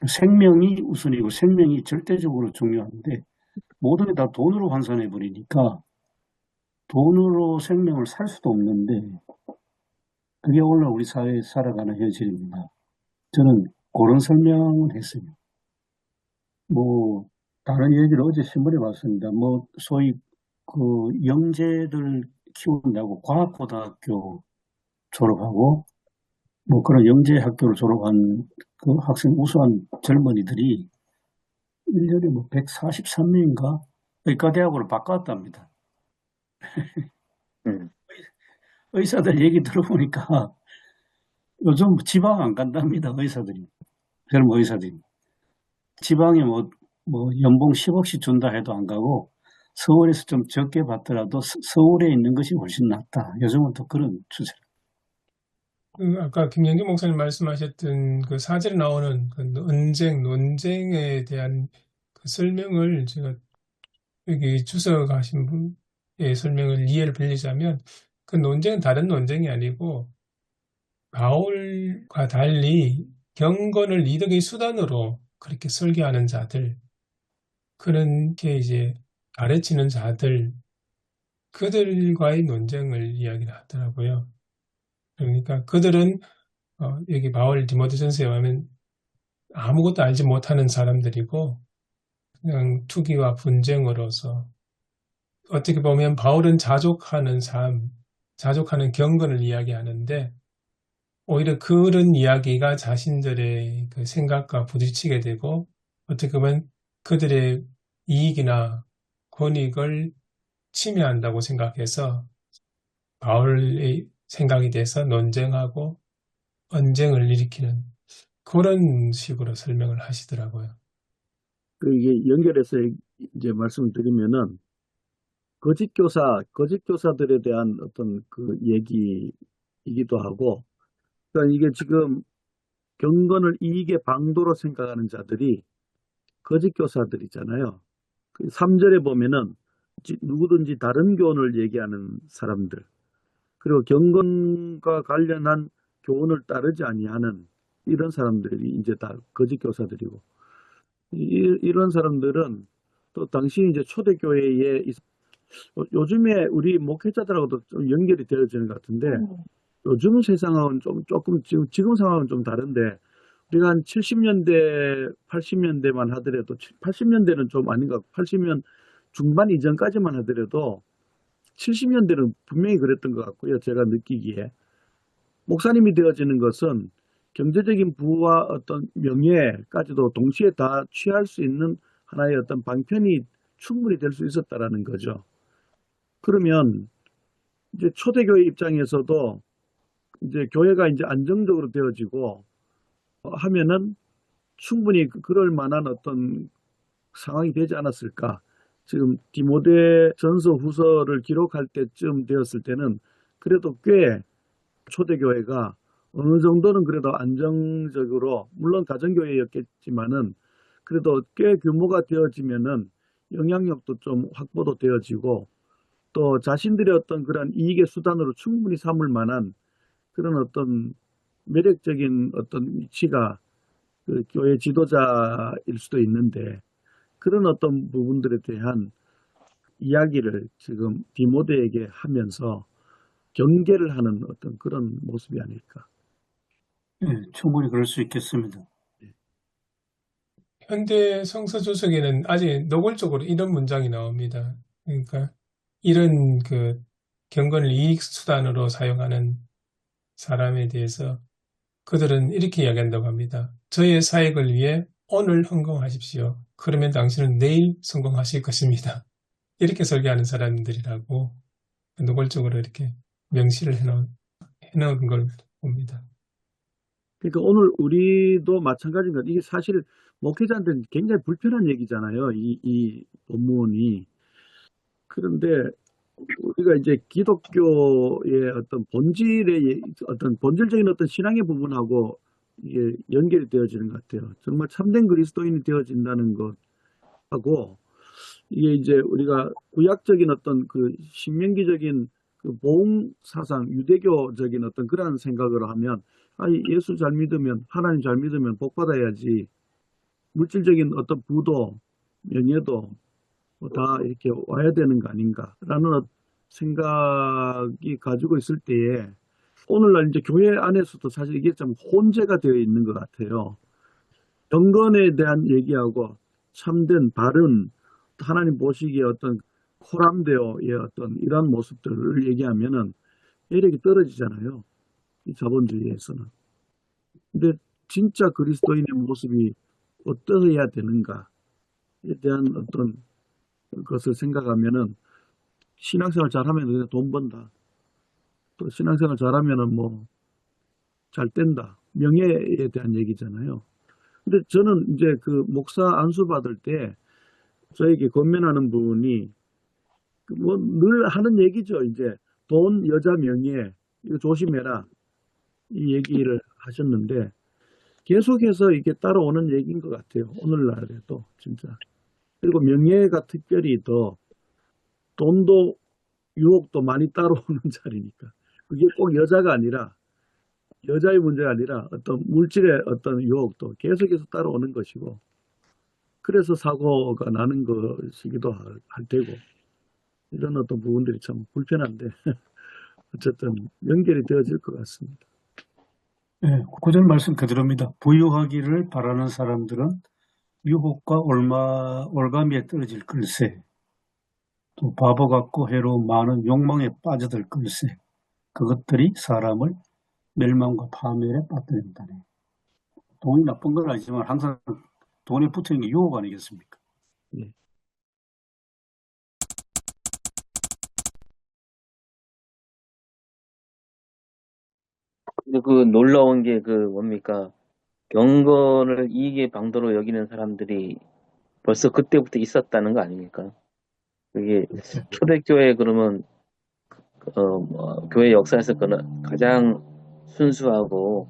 생명이 우선이고 생명이 절대적으로 중요한데 모든 게 다 돈으로 환산해버리니까 돈으로 생명을 살 수도 없는데, 그게 오늘 우리 사회에 살아가는 현실입니다. 저는 그런 설명을 했어요. 뭐 다른 얘기를 어제 신문에 봤습니다. 뭐 소위 그 영재들 키운다고 과학고등학교 졸업하고 뭐 그런 영재 학교를 졸업한 그 학생 우수한 젊은이들이 1년에 뭐 143명인가 의과대학으로 바꿨답니다. 의사들 얘기 들어보니까 요즘 지방 안 간답니다. 의사들이. 젊은 의사들이. 지방에 뭐 연봉 10억씩 준다 해도 안 가고 서울에서 좀 적게 받더라도 서울에 있는 것이 훨씬 낫다. 요즘은 또 그런 추세. 아까 김영기 목사님 말씀하셨던 그 사절에 나오는 그 논쟁에 대한 그 설명을 제가 여기 주석하신 분의 설명을 이해를 빌리자면 그 논쟁은 다른 논쟁이 아니고 바울과 달리 경건을 이득의 수단으로 그렇게 설계하는 자들, 그런 게 이제 가르치는 자들, 그들과의 논쟁을 이야기를 하더라고요. 그러니까 그들은 여기 바울 디모데전서에 하면 아무것도 알지 못하는 사람들이고 그냥 투기와 분쟁으로서 어떻게 보면 바울은 자족하는 삶, 자족하는 경건을 이야기하는데 오히려 그런 이야기가 자신들의 그 생각과 부딪히게 되고 어떻게 보면 그들의 이익이나 권익을 침해한다고 생각해서 바울의 생각에 대해서 논쟁하고 언쟁을 일으키는 그런 식으로 설명을 하시더라고요. 이게 연결해서 이제 말씀을 드리면은 거짓 교사들에 대한 어떤 그 얘기이기도 하고, 그러니까 이게 지금 경건을 이익의 방도로 생각하는 자들이 거짓 교사들이잖아요. 3절에 보면은 누구든지 다른 교훈을 얘기하는 사람들, 그리고 경건과 관련한 교훈을 따르지 아니하는 이런 사람들이 이제 다 거짓 교사들이고, 이런 사람들은 또 당시 이제 초대교회에 요즘에 우리 목회자들하고도 좀 연결이 되어지는 것 같은데, 요즘 세상은 조금 지금 상황은 좀 다른데, 우리가 한 70년대, 80년대만 하더라도, 80년대는 좀 아닌 것 같고, 80년 중반 이전까지만 하더라도 70년대는 분명히 그랬던 것 같고요. 제가 느끼기에. 목사님이 되어지는 것은 경제적인 부와 어떤 명예까지도 동시에 다 취할 수 있는 하나의 어떤 방편이 충분히 될 수 있었다라는 거죠. 그러면 이제 초대교회 입장에서도 이제 교회가 이제 안정적으로 되어지고 하면은 충분히 그럴 만한 어떤 상황이 되지 않았을까. 지금 디모데 전서 후서를 기록할 때쯤 되었을 때는 그래도 꽤 초대교회가 어느 정도는 그래도 안정적으로, 물론 가정교회였겠지만은 그래도 꽤 규모가 되어지면은 영향력도 좀 확보도 되어지고 또 자신들의 어떤 그런 이익의 수단으로 충분히 삼을 만한 그런 어떤 매력적인 어떤 위치가 그 교회 지도자일 수도 있는데, 그런 어떤 부분들에 대한 이야기를 지금 디모데에게 하면서 경계를 하는 어떤 그런 모습이 아닐까. 네, 충분히 그럴 수 있겠습니다. 현대 성서 주석에는 아직 노골적으로 이런 문장이 나옵니다. 그러니까 이런 그 경건을 이익 수단으로 사용하는 사람에 대해서 그들은 이렇게 이야기한다고 합니다. 저의 사익을 위해 오늘 헌금하십시오. 그러면 당신은 내일 성공하실 것입니다. 이렇게 설계하는 사람들이라고 노골적으로 이렇게 명시를 해놓은 걸 봅니다. 그러니까 오늘 우리도 마찬가지인 것 같아요. 이게 사실 목회자한테는 굉장히 불편한 얘기잖아요. 이 본문이. 그런데 우리가 이제 기독교의 어떤 본질적인 어떤 신앙의 부분하고 이게 연결이 되어지는 것 같아요. 정말 참된 그리스도인이 되어진다는 것하고, 이게 이제 우리가 구약적인 어떤 그 신명기적인 그 보험 사상, 유대교적인 어떤 그런 생각으로 하면, 예수 잘 믿으면, 하나님 잘 믿으면 복 받아야지, 물질적인 어떤 부도 명예도 뭐 다 이렇게 와야 되는 거 아닌가라는 생각이 가지고 있을 때에, 오늘날 이제 교회 안에서도 사실 이게 좀 혼재가 되어 있는 것 같아요. 경건에 대한 얘기하고 참된 바른 하나님 보시기에 어떤 코람데오의 어떤 이런 모습들을 얘기하면은 매력이 떨어지잖아요. 이 자본주의에서는. 근데 진짜 그리스도인의 모습이 어떠해야 되는가에 대한 어떤 것을 생각하면은, 신앙생활 잘하면 그냥 돈 번다. 또 신앙생활 잘하면은 뭐 잘 된다. 명예에 대한 얘기잖아요. 근데 저는 이제 그 목사 안수 받을 때 저에게 권면하는 분이 뭐 늘 하는 얘기죠. 이제 돈, 여자, 명예 이거 조심해라 이 얘기를 하셨는데 계속해서 이게 따라오는 얘기인 것 같아요. 오늘날에도 진짜. 그리고 명예가 특별히 더 돈도 유혹도 많이 따라오는 자리니까 그게 꼭 여자가 아니라 여자의 문제가 아니라 어떤 물질의 어떤 유혹도 계속해서 따라오는 것이고 그래서 사고가 나는 것이기도 할 테고 이런 어떤 부분들이 참 불편한데 어쨌든 연결이 되어질 것 같습니다. 예, 구절 말씀 그대로입니다. 부유하기를 바라는 사람들은 유혹과 올가미에 떨어질 걸세. 또 바보 같고 해로운 많은 욕망에 빠져들 걸세. 그것들이 사람을 멸망과 파멸에 빠뜨린다네. 돈이 나쁜 건 아니지만 항상 돈에 붙어있는 게 유혹 아니겠습니까? 예. 근데 그 놀라운 게 그 뭡니까? 경건을 이익의 방도로 여기는 사람들이 벌써 그때부터 있었다는 거 아닙니까? 그게 초대교회 그러면 교회 역사에서 가장 순수하고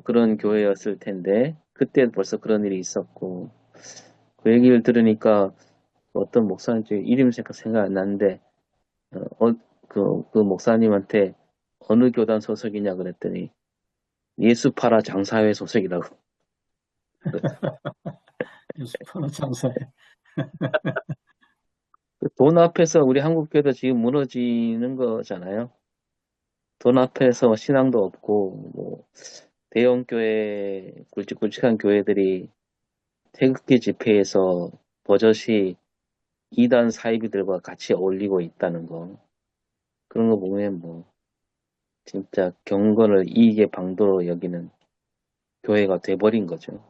그런 교회였을 텐데 그때 벌써 그런 일이 있었고 그 얘기를 들으니까 어떤 목사님 중에 이름 생각 안 나는데 그 목사님한테 어느 교단 소속이냐 그랬더니 예수파라 장사회 소속이라고. 예수파라 장사회. 돈 앞에서 우리 한국 교회도 지금 무너지는 거잖아요. 돈 앞에서 신앙도 없고 뭐 대형 교회 굵직굵직한 교회들이 태극기 집회에서 버젓이 이단 사이비들과 같이 어울리고 있다는 거 그런 거 보면 뭐 진짜 경건을 이익의 방도로 여기는 교회가 돼버린 거죠.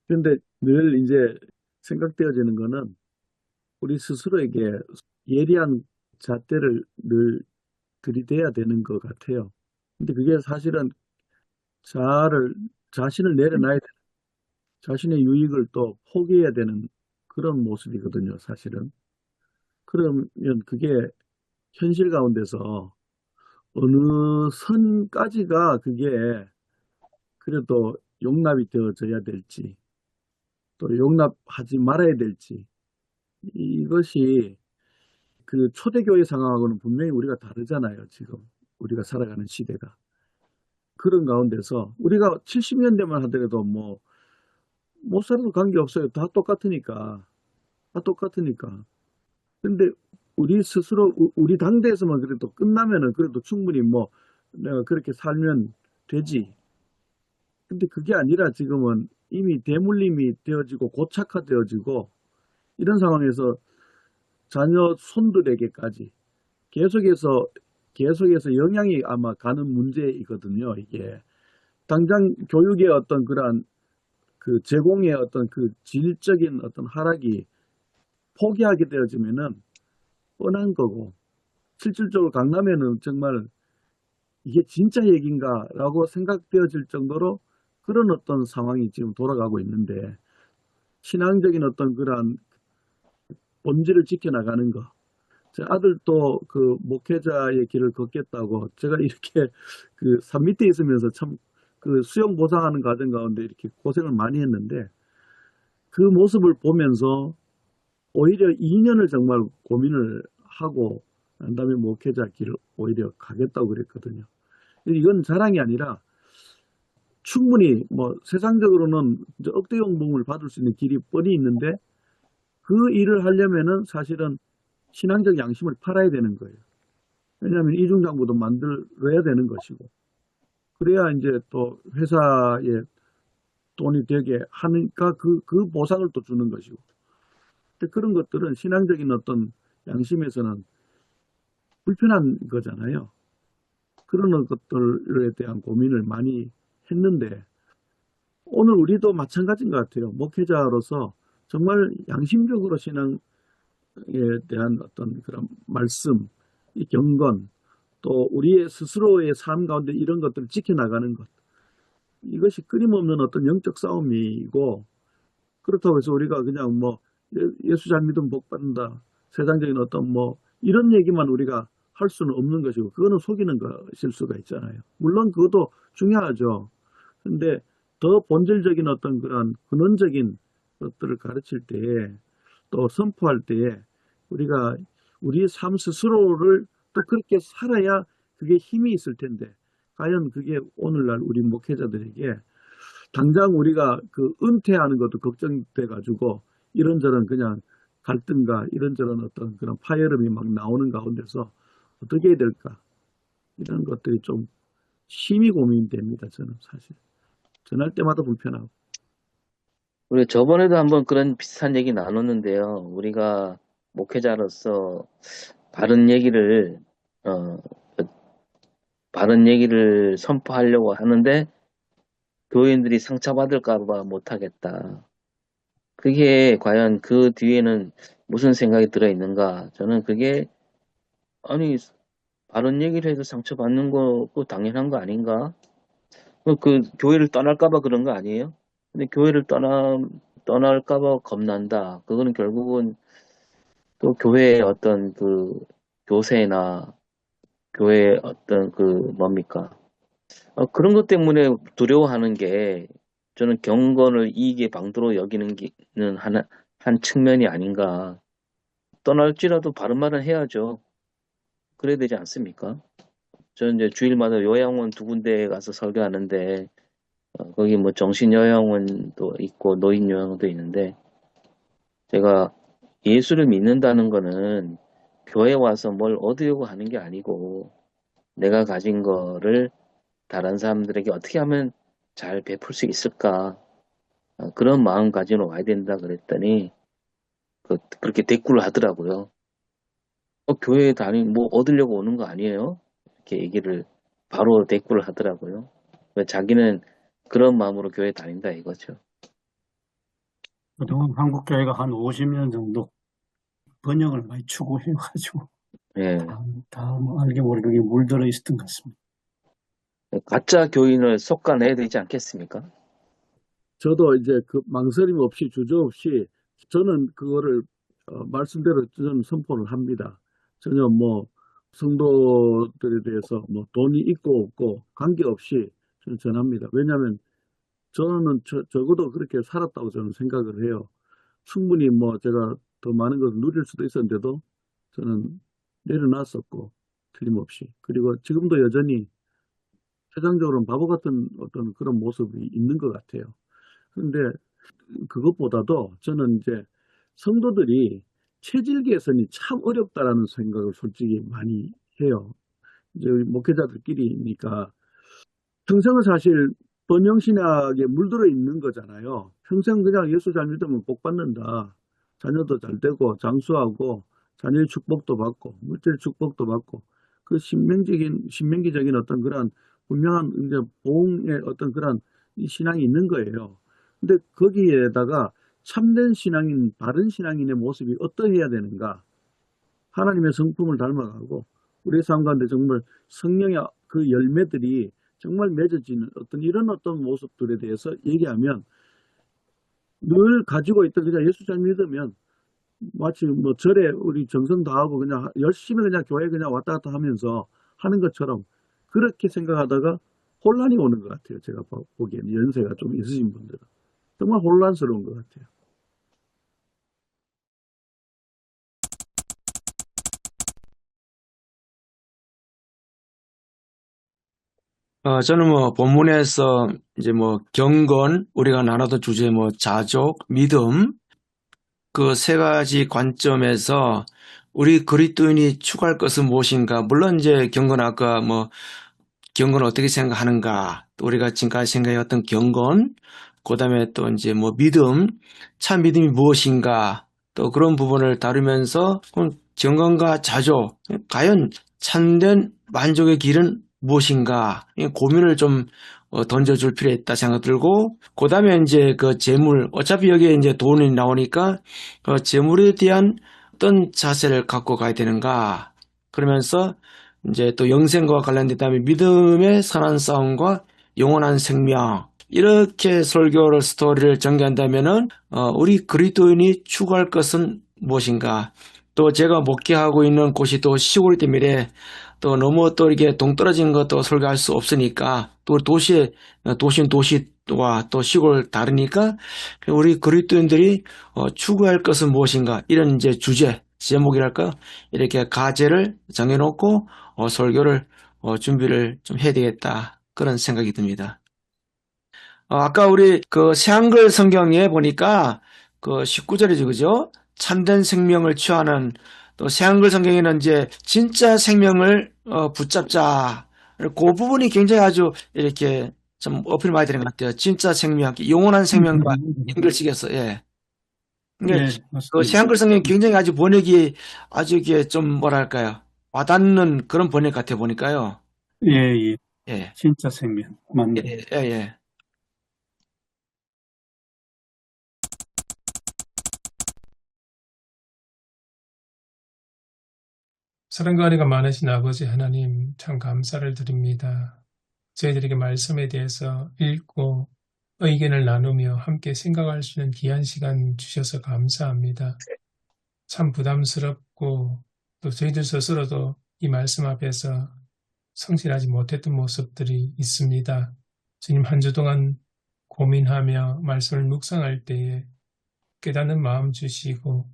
그런데 늘 이제 생각되어지는 거는 우리 스스로에게 예리한 잣대를 늘 들이대야 되는 것 같아요. 근데 그게 사실은 자신을 내려놔야 되는, 자신의 유익을 또 포기해야 되는 그런 모습이거든요, 사실은. 그러면 그게 현실 가운데서 어느 선까지가 그게 그래도 용납이 되어져야 될지, 또 용납하지 말아야 될지, 이것이 그 초대교회 상황하고는 분명히 우리가 다르잖아요, 지금. 우리가 살아가는 시대가. 그런 가운데서 우리가 70년대만 하더라도 못 살아도 관계없어요. 다 똑같으니까. 다 똑같으니까. 근데 우리 스스로, 우리 당대에서만 그래도 끝나면은 그래도 충분히 내가 그렇게 살면 되지. 근데 그게 아니라 지금은 이미 대물림이 되어지고 고착화되어지고 이런 상황에서 자녀 손들에게까지 계속해서 영향이 아마 가는 문제이거든요, 이게. 당장 교육의 어떤 그러한 그 제공의 어떤 그 질적인 어떤 하락이 포기하게 되어지면은 뻔한 거고, 실질적으로 강남에는 정말 이게 진짜 얘기인가라고 생각되어질 정도로 그런 어떤 상황이 지금 돌아가고 있는데, 신앙적인 어떤 그러한 본질을 지켜나가는 거. 제 아들도 그 목회자의 길을 걷겠다고 제가 이렇게 그 산 밑에 있으면서 참 그 수영 보상하는 과정 가운데 이렇게 고생을 많이 했는데 그 모습을 보면서 오히려 2년을 정말 고민을 하고 난 다음에 목회자 길을 오히려 가겠다고 그랬거든요. 이건 자랑이 아니라 충분히 세상적으로는 억대 연봉을 받을 수 있는 길이 뻔히 있는데 그 일을 하려면은 사실은 신앙적 양심을 팔아야 되는 거예요. 왜냐하면 이중장부도 만들어야 되는 것이고 그래야 이제 또 회사에 돈이 되게 하니까 그 보상을 또 주는 것이고 근데 그런 것들은 신앙적인 어떤 양심에서는 불편한 거잖아요. 그런 것들에 대한 고민을 많이 했는데 오늘 우리도 마찬가지인 것 같아요. 목회자로서 정말 양심적으로 신앙에 대한 어떤 그런 말씀, 이 경건, 또 우리의 스스로의 삶 가운데 이런 것들을 지켜나가는 것. 이것이 끊임없는 어떤 영적 싸움이고, 그렇다고 해서 우리가 그냥 뭐 예수 잘 믿으면 복 받는다, 세상적인 어떤 뭐 이런 얘기만 우리가 할 수는 없는 것이고, 그거는 속이는 것일 수가 있잖아요. 물론 그것도 중요하죠. 근데 더 본질적인 어떤 그런 근원적인 것들을 가르칠 때에, 또 선포할 때에 우리가 우리의 삶 스스로를 또 그렇게 살아야 그게 힘이 있을 텐데, 과연 그게 오늘날 우리 목회자들에게 당장 우리가 그 은퇴하는 것도 걱정돼 가지고 이런저런 그냥 갈등과 이런저런 어떤 그런 파열음이 막 나오는 가운데서 어떻게 해야 될까, 이런 것들이 좀 심히 고민됩니다. 저는 사실 전할 때마다 불편하고. 우리 저번에도 한번 그런 비슷한 얘기 나눴는데요. 우리가 목회자로서 바른 얘기를, 어, 바른 얘기를 선포하려고 하는데 교인들이 상처받을까 봐 못하겠다. 그게 과연 그 뒤에는 무슨 생각이 들어있는가? 저는 그게, 아니, 바른 얘기를 해서 상처받는 거, 그거 당연한 거 아닌가? 그 교회를 떠날까 봐 그런 거 아니에요? 근데 교회를 떠날까 봐 겁난다. 그거는 결국은 또 교회의 어떤 그 교세나 교회의 어떤 그 뭡니까? 그런 것 때문에 두려워하는 게, 저는 경건을 이익의 방도로 여기는 게는 한 측면이 아닌가. 떠날지라도 바른 말은 해야죠. 그래야 되지 않습니까? 저는 이제 주일마다 요양원 2군데에 가서 설교하는데, 거기 뭐 정신요양원도 있고 노인요양원도 있는데, 제가 예수를 믿는다는 거는 교회 와서 뭘 얻으려고 하는 게 아니고, 내가 가진 거를 다른 사람들에게 어떻게 하면 잘 베풀 수 있을까, 그런 마음가짐으로 와야 된다 그랬더니 그렇게 대꾸를 하더라고요. 교회 뭐 얻으려고 오는 거 아니에요? 이렇게 얘기를 바로 대꾸를 하더라고요. 왜 자기는 그런 마음으로 교회 다닌다 이거죠. 그동안 한국 교회가 한 50년 정도 번영을 많이 추구해가지고 예. 다뭐 알게 모르게 물들어 있었던 것 같습니다. 가짜 교인을 솎아내야 되지 않겠습니까? 저도 이제 그 망설임 없이 주저없이 저는 그거를 말씀대로 저는 선포를 합니다. 전혀 뭐 성도들에 대해서 뭐 돈이 있고 없고 관계없이 저는 전합니다. 왜냐하면 저는 적어도 그렇게 살았다고 저는 생각을 해요. 충분히 뭐 제가 더 많은 것을 누릴 수도 있었는데도 저는 내려놨었고, 틀림없이. 그리고 지금도 여전히 세상적으로는 바보 같은 어떤 그런 모습이 있는 것 같아요. 그런데 그것보다도 저는 이제 성도들이 체질 개선이 참 어렵다라는 생각을 솔직히 많이 해요. 이제 우리 목회자들끼리니까 평생을 사실 번영신학에 물들어 있는 거잖아요. 평생 그냥 예수 잘 믿으면 복 받는다, 자녀도 잘 되고 장수하고 자녀의 축복도 받고 물질 축복도 받고, 그 신명기적인 어떤 그런 분명한 이제 보응의 어떤 그런 이 신앙이 있는 거예요. 근데 거기에다가 참된 신앙인, 바른 신앙인의 모습이 어떠해야 되는가? 하나님의 성품을 닮아가고 우리의 삶 가운데 정말 성령의 그 열매들이 정말 맺어지는 어떤 이런 어떤 모습들에 대해서 얘기하면, 늘 가지고 있던 그냥 예수 잘 믿으면 마치 뭐 절에 우리 정성 다하고 그냥 열심히 그냥 교회 그냥 왔다 갔다 하면서 하는 것처럼 그렇게 생각하다가 혼란이 오는 것 같아요. 제가 보기에는 연세가 좀 있으신 분들은 정말 혼란스러운 것 같아요. 저는 뭐 본문에서 이제 뭐 경건, 우리가 나눴던 주제 뭐 자족, 믿음, 그 세 가지 관점에서 우리 그리스도인이 추구할 것은 무엇인가? 물론 이제 경건, 아까 뭐 경건을 어떻게 생각하는가, 또 우리가 지금까지 생각해왔던 경건, 그 다음에 또 이제 뭐 믿음, 참 믿음이 무엇인가, 또 그런 부분을 다루면서 그럼 경건과 자조, 과연 참된 만족의 길은 무엇인가, 이 고민을 좀 던져줄 필요가 있다 생각 들고, 그 다음에 이제 그 재물, 어차피 여기에 이제 돈이 나오니까 재물에 대한 어떤 자세를 갖고 가야 되는가, 그러면서 이제 또 영생과 관련된 다음에 믿음의 선한 싸움과 영원한 생명, 이렇게 설교를 스토리를 전개한다면은 우리 그리스도인이 추구할 것은 무엇인가? 또 제가 목회하고 있는 곳이 또 시골이 때문에 또 너무 또 이렇게 동떨어진 것도 설교할 수 없으니까 또 도시와 또 시골 다르니까 우리 그리스도인들이 추구할 것은 무엇인가? 이런 이제 제목이랄까? 이렇게 과제를 정해놓고 설교를 준비를 좀 해야 되겠다. 그런 생각이 듭니다. 아까 우리 그 새한글 성경에 보니까 그 19절이죠, 그죠? 참된 생명을 취하는 또 새한글 성경에는 이제 진짜 생명을 붙잡자. 그 부분이 굉장히 아주 이렇게 좀 어필 많이 되는 것 같아요. 진짜 생명, 영원한 생명과 연결시켜서, 예. 예, 그러니까 그 맞습니다. 새한글 성경이 굉장히 아주 번역이 아주 이게 좀 뭐랄까요? 와닿는 그런 번역 같아 보니까요. 예, 예. 예, 진짜 생명. 맞네. 예, 예, 예. 사랑과 은혜가 많으신 아버지 하나님, 참 감사를 드립니다. 저희들에게 말씀에 대해서 읽고 의견을 나누며 함께 생각할 수 있는 귀한 시간 주셔서 감사합니다. 참 부담스럽고 또 저희들 스스로도 이 말씀 앞에서 성실하지 못했던 모습들이 있습니다. 주님, 한 주 동안 고민하며 말씀을 묵상할 때에 깨닫는 마음 주시고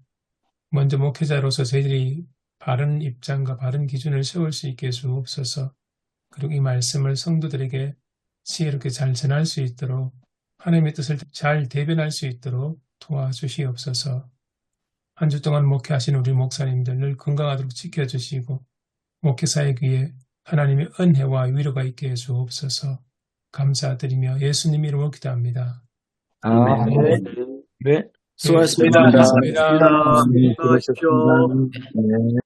먼저 목회자로서 저희들이 바른 입장과 바른 기준을 세울 수 있게 해주옵소서. 그리고 이 말씀을 성도들에게 지혜롭게 잘 전할 수 있도록 하나님의 뜻을 잘 대변할 수 있도록 도와주시옵소서. 한 주 동안 목회하신 우리 목사님들을 건강하도록 지켜주시고 목회사의 귀에 하나님의 은혜와 위로가 있게 해주옵소서. 감사드리며 예수님 이름으로 기도합니다. 네. 네. 네, 수고하셨습니다. 수고하셨습니다. 수고하십시오. 네.